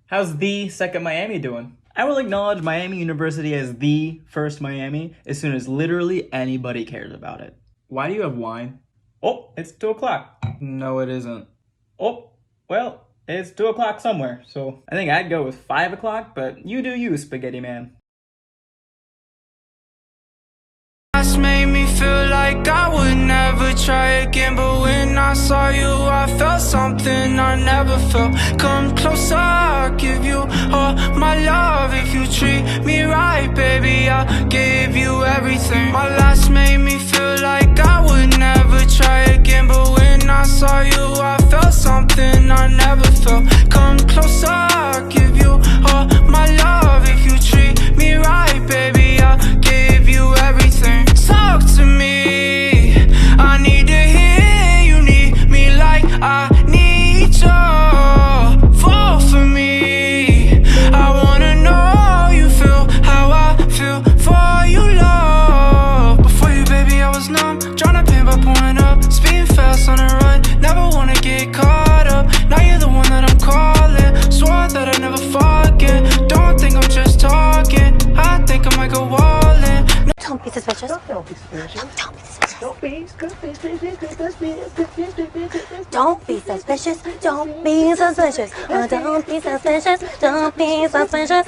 S20: how's the second Miami doing? I will acknowledge Miami University as the first Miami as soon as literally anybody cares about it. Why do you have wine? Oh, it's 2 o'clock. No, it isn't. Oh, well, it's 2 o'clock somewhere, so I think I'd go with 5 o'clock, but you do you, Spaghetti Man.
S8: Just made me feel like I would never try again, but when I saw you, I felt something I never felt. Come closer, I'll give you all my love. If you treat me right, baby, I'll give you everything. My last made me feel like I would never try again, but when I saw you, I felt something I never felt. Come closer, I'll give you all my love. If you treat me right, baby, I'll give you everything. Talk to me, I need to hear you need me like I need you. Fall for me, I wanna know you feel how I feel for you, love. Before you, baby, I was numb, trying to pin by pouring up, speeding fast on the run.
S4: suspicious.
S9: Don't be suspicious.
S4: Don't be suspicious.
S9: Don't be suspicious.
S4: Don't be suspicious. Don't be suspicious. Don't be suspicious. Don't be suspicious.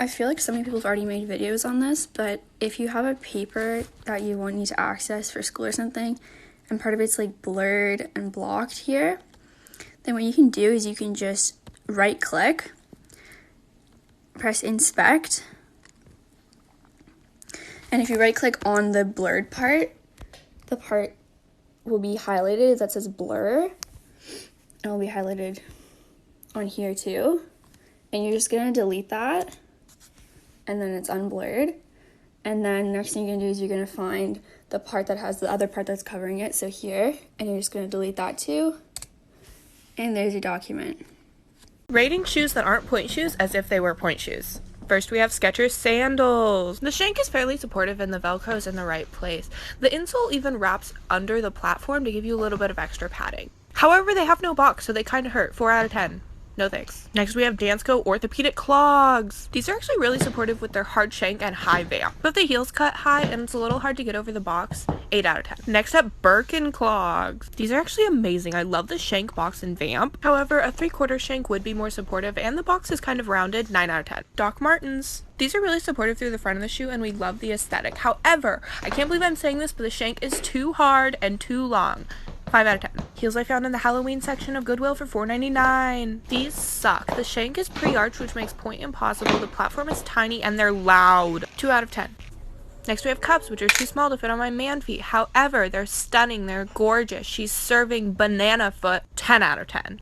S2: I feel like so many people have already made videos on this, but if you have a paper that you won't need to access for school or something, and part of it's like blurred and blocked here, then what you can do is you can just right click, press inspect, and if you right click on the blurred part, the part will be highlighted that says blur, and it will be highlighted on here too, and you're just going to delete that, and then it's unblurred, and then next thing you're going to do is you're going to find the part that has the other part that's covering it, so here, and you're just going to delete that too, and there's your document.
S5: Rating shoes that aren't point shoes as if they were point shoes. First, we have Skechers sandals. The shank is fairly supportive and the Velcro is in the right place. The insole even wraps under the platform to give you a little bit of extra padding. However, they have no box, so they kind of hurt. 4 out of 10. No thanks. Next, we have Dansko orthopedic clogs. These are actually really supportive with their hard shank and high vamp, but the heels cut high and it's a little hard to get over the box. 8 out of 10. Next up, Birkin clogs. These are actually amazing. I love the shank, box, and vamp. However, a 3/4 shank would be more supportive and the box is kind of rounded. 9 out of 10. Doc Martens. These are really supportive through the front of the shoe and we love the aesthetic. However, I can't believe I'm saying this, but the shank is too hard and too long. 5 out of 10. Heels I found in the Halloween section of Goodwill for $4.99. These suck. The shank is pre-arched, which makes point impossible. The platform is tiny and they're loud. 2 out of 10. Next we have cups, which are too small to fit on my man feet. However, they're stunning. They're gorgeous. She's serving banana foot. 10 out of 10.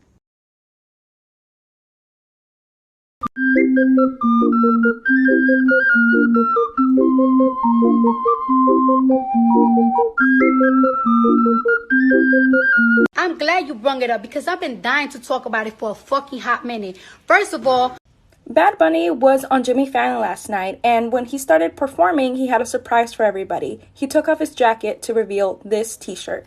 S21: I'm glad you brung it up because I've been dying to talk about it for a fucking hot minute. First of all,
S22: Bad Bunny was on Jimmy Fallon last night, and when he started performing, he had a surprise for everybody. He took off his jacket to reveal this t-shirt.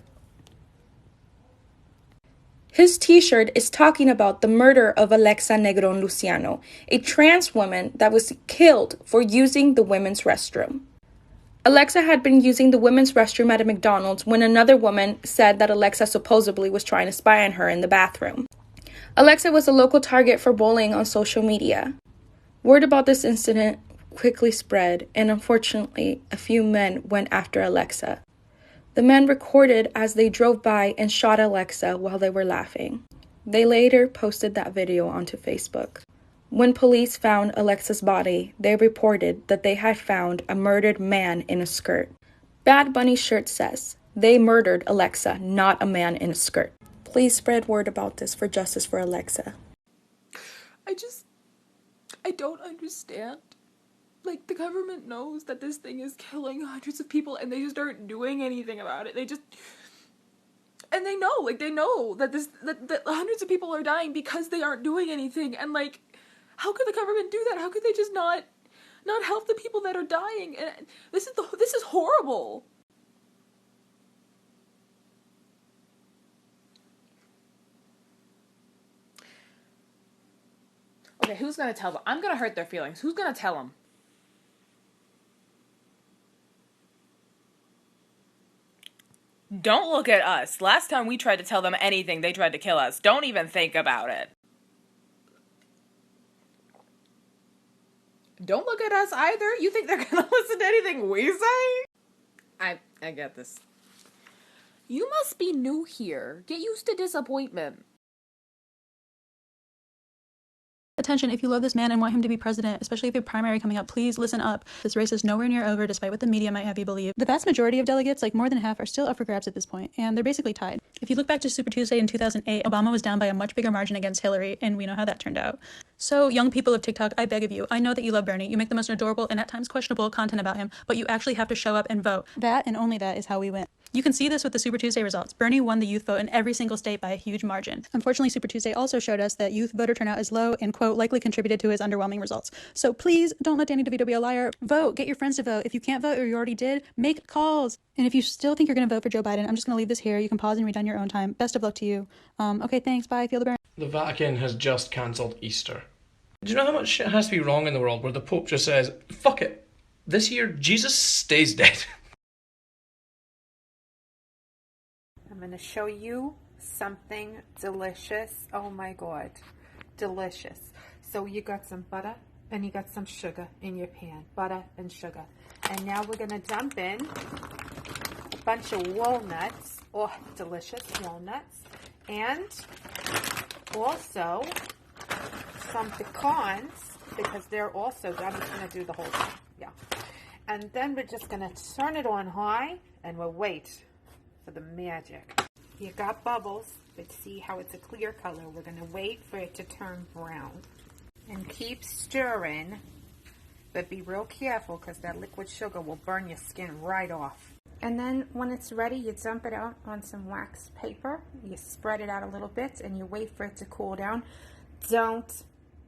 S22: His t-shirt is talking about the murder of Alexa Negron Luciano, a trans woman that was killed for using the women's restroom. Alexa had been using the women's restroom at a McDonald's when another woman said that Alexa supposedly was trying to spy on her in the bathroom. Alexa was a local target for bullying on social media. Word about this incident quickly spread, and unfortunately, a few men went after Alexa. The men recorded as they drove by and shot Alexa while they were laughing. They later posted that video onto Facebook. When police found Alexa's body, they reported that they had found a murdered man in a skirt. Bad Bunny's shirt says, "They murdered Alexa, not a man in a skirt." Please spread word about this for justice for Alexa.
S23: I don't understand. Like, the government knows that this thing is killing hundreds of people and they just aren't doing anything about it. And they know that hundreds of people are dying because they aren't doing anything. And like, how could the government do that? How could they just not help the people that are dying? And this is horrible.
S5: Okay, who's gonna tell them? I'm gonna hurt their feelings. Who's gonna tell them? Don't look at us. Last time we tried to tell them anything, they tried to kill us. Don't even think about it. Don't look at us either. You think they're gonna listen to anything we say? I get this. You must be new here. Get used to disappointment.
S25: Attention, if you love this man and want him to be president, especially if you have primary coming up, please listen up. This race is nowhere near over, despite what the media might have you believe. The vast majority of delegates, like more than half, are still up for grabs at this point, and they're basically tied. If you look back to Super Tuesday in 2008, Obama was down by a much bigger margin against Hillary, and we know how that turned out. So, young people of TikTok, I beg of you, I know that you love Bernie. You make the most adorable and at times questionable content about him, but you actually have to show up and vote. That and only that is how we win. You can see this with the Super Tuesday results. Bernie won the youth vote in every single state by a huge margin. Unfortunately, Super Tuesday also showed us that youth voter turnout is low and, quote, likely contributed to his underwhelming results. So please don't let Danny DeVito be a liar. Vote. Get your friends to vote. If you can't vote or you already did, make calls. And if you still think you're going to vote for Joe Biden, I'm just going to leave this here. You can pause and read on your own time. Best of luck to you. Okay, thanks. Bye. Feel the burn.
S26: The Vatican has just cancelled Easter.
S1: Do you know how much shit has to be wrong in the world where the Pope just says, fuck it, this year Jesus stays dead?
S6: I'm going to show you something delicious. Oh my God, delicious. So you got some butter and you got some sugar in your pan. Butter and sugar. And now we're going to dump in a bunch of walnuts. Oh, delicious walnuts. And also some pecans, because they're also done. I'm just going to do the whole thing. Yeah. And then we're just going to turn it on high and we'll wait for the magic. You got bubbles, but see how it's a clear color. We're going to wait for it to turn brown. And keep stirring, but be real careful because that liquid sugar will burn your skin right off. And then when it's ready, you dump it out on some wax paper. You spread it out a little bit and you wait for it to cool down. Don't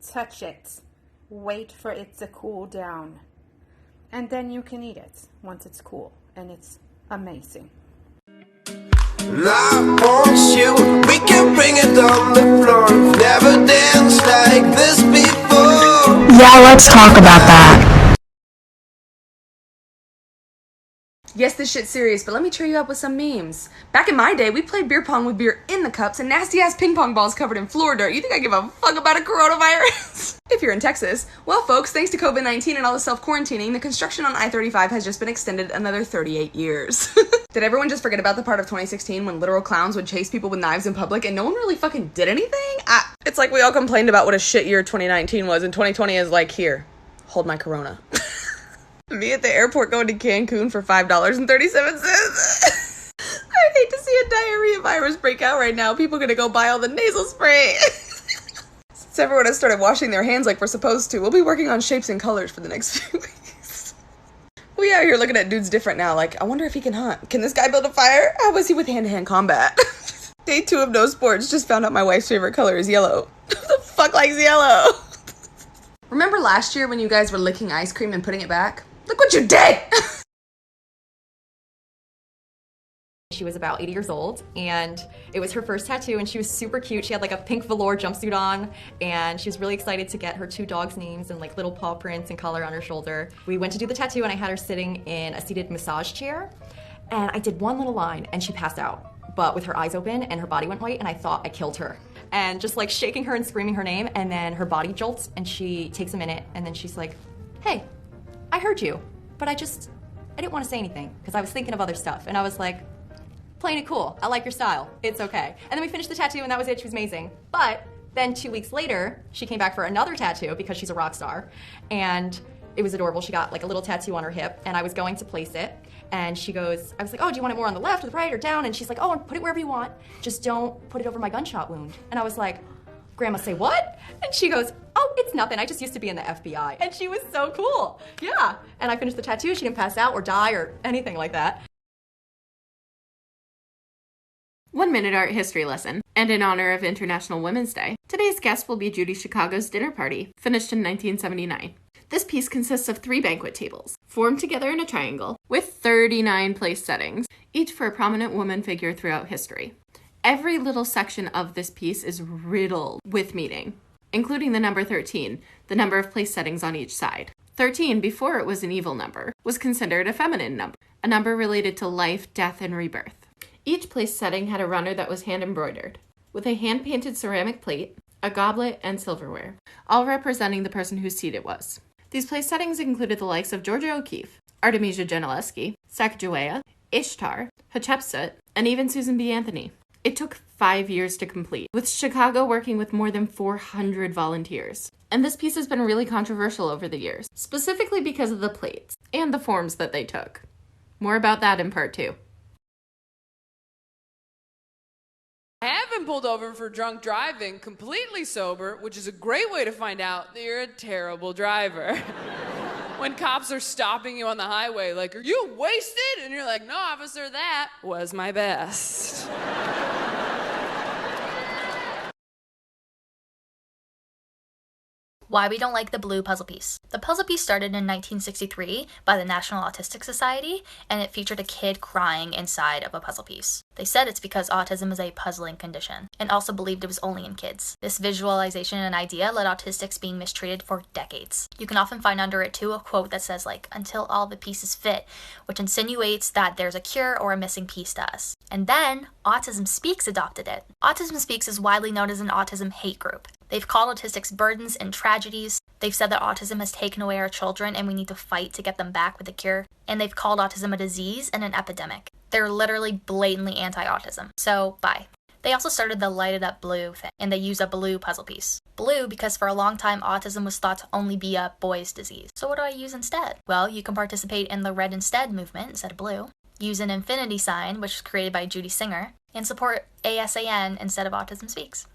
S6: touch it. Wait for it to cool down. And then you can eat it once it's cool. And it's amazing.
S9: I want you, we can bring it on the floor. Never danced like this before.
S22: Yeah, let's talk about that.
S7: Yes, this shit's serious, but let me cheer you up with some memes. Back in my day, we played beer pong with beer in the cups and nasty-ass ping pong balls covered in floor dirt. You think I give a fuck about a coronavirus? If you're in Texas. Well, folks, thanks to COVID-19 and all the self-quarantining, the construction on I-35 has just been extended another 38 years. Did everyone just forget about the part of 2016 when literal clowns would chase people with knives in public and no one really fucking did anything? It's like we all complained about what a shit year 2019 was, and 2020 is like, here, hold my corona. Me at the airport going to Cancun for $5.37. I hate to see a diarrhea virus break out right now. People gonna go buy all the nasal spray. Since everyone has started washing their hands like we're supposed to, we'll be working on shapes and colors for the next few weeks. We out here looking at dudes different now, like, I wonder if he can hunt. Can this guy build a fire? How was he with hand-to-hand combat? Day 2 of no sports, just found out my wife's favorite color is yellow. Who the fuck likes yellow? Remember last year when you guys were licking ice cream and putting it back? Look what you did!
S14: She was about 80 years old, and it was her first tattoo, and she was super cute. She had like a pink velour jumpsuit on, and she was really excited to get her 2 dogs' names and like little paw prints and collar on her shoulder. We went to do the tattoo, and I had her sitting in a seated massage chair, and I did one little line, and she passed out, but with her eyes open, and her body went white, and I thought I killed her. And just like shaking her and screaming her name, and then her body jolts, and she takes a minute, and then she's like, hey, I heard you, but I didn't want to say anything, because I was thinking of other stuff, and I was like, playing it cool. I like your style. It's okay. And then we finished the tattoo, and that was it. She was amazing. But then 2 weeks later, she came back for another tattoo because she's a rock star, and it was adorable. She got like a little tattoo on her hip, and I was going to place it, and she goes, I was like, oh, do you want it more on the left or the right or down? And she's like, oh, put it wherever you want. Just don't put it over my gunshot wound. And I was like, Grandma, say what? And she goes, oh, it's nothing. I just used to be in the FBI. And she was so cool. Yeah. And I finished the tattoo. She didn't pass out or die or anything like that.
S19: 1 minute art history lesson. And in honor of International Women's Day, today's guest will be Judy Chicago's Dinner Party, finished in 1979. This piece consists of 3 banquet tables, formed together in a triangle, with 39 place settings, each for a prominent woman figure throughout history. Every little section of this piece is riddled with meaning, including the number 13, the number of place settings on each side. 13, before it was an evil number, was considered a feminine number, a number related to life, death, and rebirth. Each place setting had a runner that was hand-embroidered, with a hand-painted ceramic plate, a goblet, and silverware, all representing the person whose seat it was. These place settings included the likes of Georgia O'Keeffe, Artemisia Gentileschi, Sacagawea, Ishtar, Hatshepsut, and even Susan B. Anthony. It took 5 years to complete, with Chicago working with more than 400 volunteers. And this piece has been really controversial over the years, specifically because of the plates and the forms that they took. More about that in part 2.
S24: I have been pulled over for drunk driving, completely sober, which is a great way to find out that you're a terrible driver. When cops are stopping you on the highway, like, are you wasted? And you're like, no, officer, that was my best.
S3: Why we don't like the blue puzzle piece. The puzzle piece started in 1963 by the National Autistic Society, and it featured a kid crying inside of a puzzle piece. They said it's because autism is a puzzling condition, and also believed it was only in kids. This visualization and idea led autistics being mistreated for decades. You can often find under it too a quote that says like, until all the pieces fit, which insinuates that there's a cure or a missing piece to us. And then, Autism Speaks adopted it. Autism Speaks is widely known as an autism hate group. They've called autistics burdens and tragedies. They've said that autism has taken away our children and we need to fight to get them back with a cure. And they've called autism a disease and an epidemic. They're literally blatantly anti-autism. So, bye. They also started the Light It Up Blue thing, and they use a blue puzzle piece. Blue because for a long time autism was thought to only be a boys' disease. So what do I use instead? Well, you can participate in the Red Instead movement instead of blue, use an infinity sign, which was created by Judy Singer, and support ASAN instead of Autism Speaks.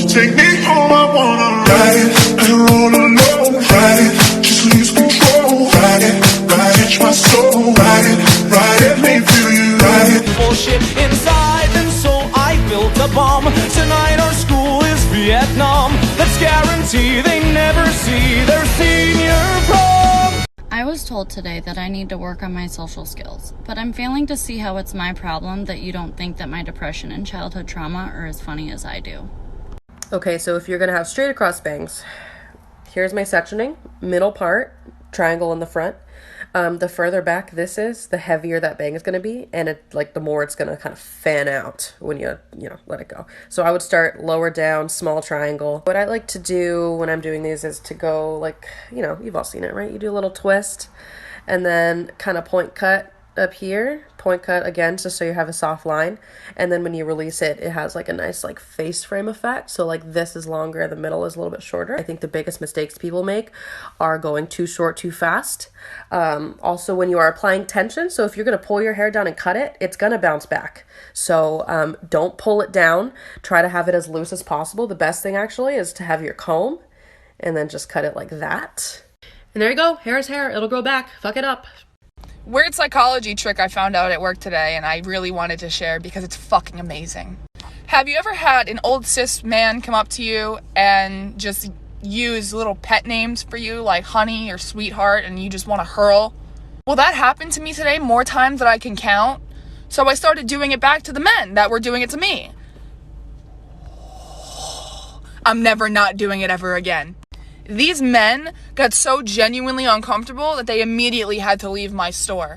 S9: Take me home, I wanna ride it and roll alone. Ride it, just lose control. Ride it, catch my soul. Ride it, make me feel you. Ride it.
S8: Bullshit inside, and so I built a bomb. Tonight our school is Vietnam. Let's guarantee they never see their senior prom.
S10: I was told today that I need to work on my social skills, but I'm failing to see how it's my problem that you don't think that my depression and childhood trauma are as funny as I do.
S11: Okay, so if you're going to have straight across bangs, here's my sectioning. Middle part, triangle in the front. The further back this is, the heavier that bang is going to be, and the more it's going to kind of fan out when you let it go. So I would start lower down, small triangle. What I like to do when I'm doing these is to go you've all seen it, right? You do a little twist, and then kind of point cut up here, point cut again just so you have a soft line, and then when you release it, it has a nice face frame effect. So this is longer, the middle is a little bit shorter. I think the biggest mistakes people make are going too short too fast. Also when you are applying tension, so if you're going to pull your hair down and cut it, it's going to bounce back. So don't pull it down, try to have it as loose as possible. The best thing actually is to have your comb and then just cut it like that. And there you go, hair is hair, it'll grow back, fuck it up.
S5: Weird psychology trick I found out at work today, and I really wanted to share because it's fucking amazing. Have you ever had an old cis man come up to you and just use little pet names for you like honey or sweetheart, and you just want to hurl? Well, that happened to me today more times than I can count. So I started doing it back to the men that were doing it to me. I'm never not doing it ever again. These men got so genuinely uncomfortable that they immediately had to leave my store.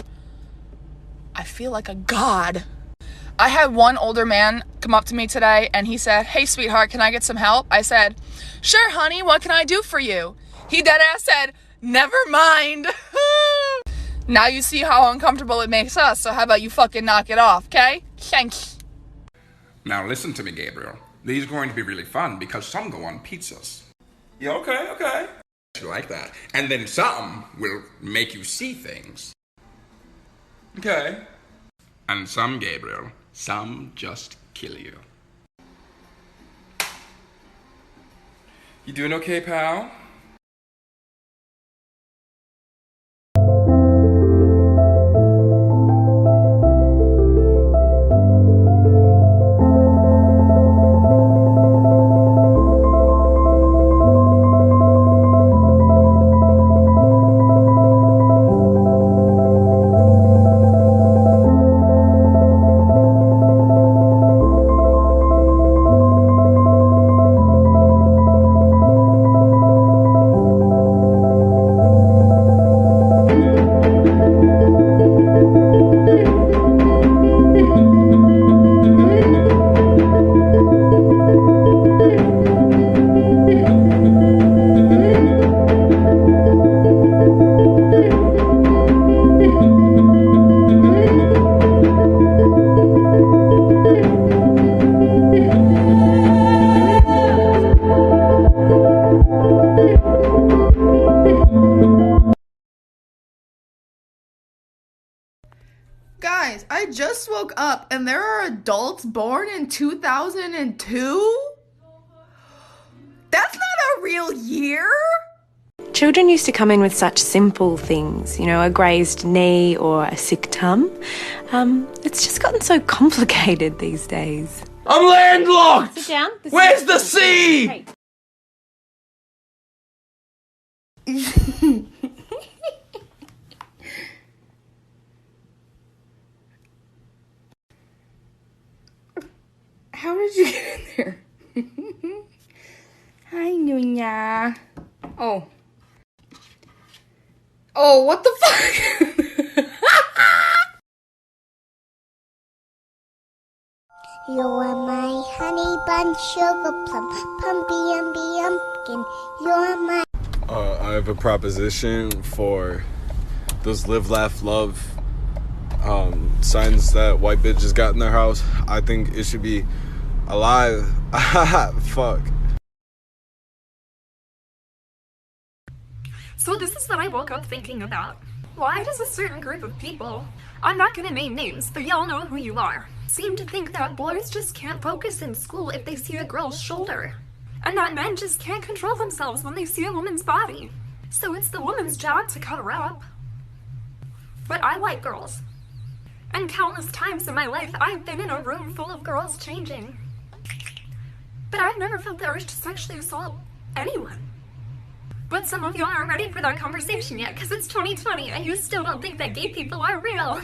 S5: I feel like a god. I had one older man come up to me today and he said, "Hey sweetheart, can I get some help?" I said, "Sure honey, what can I do for you?" He deadass said, "Never mind." Now you see how uncomfortable it makes us, so how about you fucking knock it off, okay? Thank you.
S16: Now listen to me, Gabriel. These are going to be really fun because some go on pizzas. Yeah, okay. You like that. And then some will make you see things. Okay. And some, Gabriel, some just kill you. You doing okay, pal?
S18: Guys, I just woke up and there are adults born in 2002? That's not a real year!
S26: Children used to come in with such simple things, a grazed knee or a sick tum. It's just gotten so complicated these days.
S1: I'm landlocked!
S4: Sit down.
S1: Where's the sea?
S4: Hey.
S22: How did you get in there? Hi, Nunya. Oh. Oh, what the fuck?
S12: You are my honey bun, sugar plum, pumpy umby umpkin. You're my.
S13: I have a proposition for those live, laugh, love signs that white bitches got in their house. I think it should be alive. Fuck.
S15: So this is what I woke up thinking about. Why does a certain group of people, I'm not gonna name names, but y'all know who you are, seem to think that boys just can't focus in school if they see a girl's shoulder, and that men just can't control themselves when they see a woman's body? So it's the woman's job to cover up. But I like girls. And countless times in my life, I've been in a room full of girls changing. But I've never felt the urge to sexually assault anyone. But some of y'all aren't ready for that conversation yet, because it's 2020 and you still don't think that gay people are real.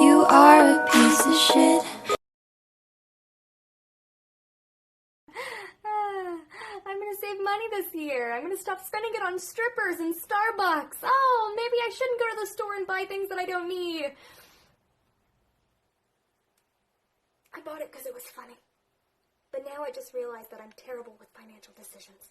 S12: You are a piece of shit.
S17: I'm gonna save money this year. I'm gonna stop spending it on strippers and Starbucks. Oh, maybe I shouldn't go to the store and buy things that I don't need. I bought it because it was funny. But now I just realized that I'm terrible with financial decisions.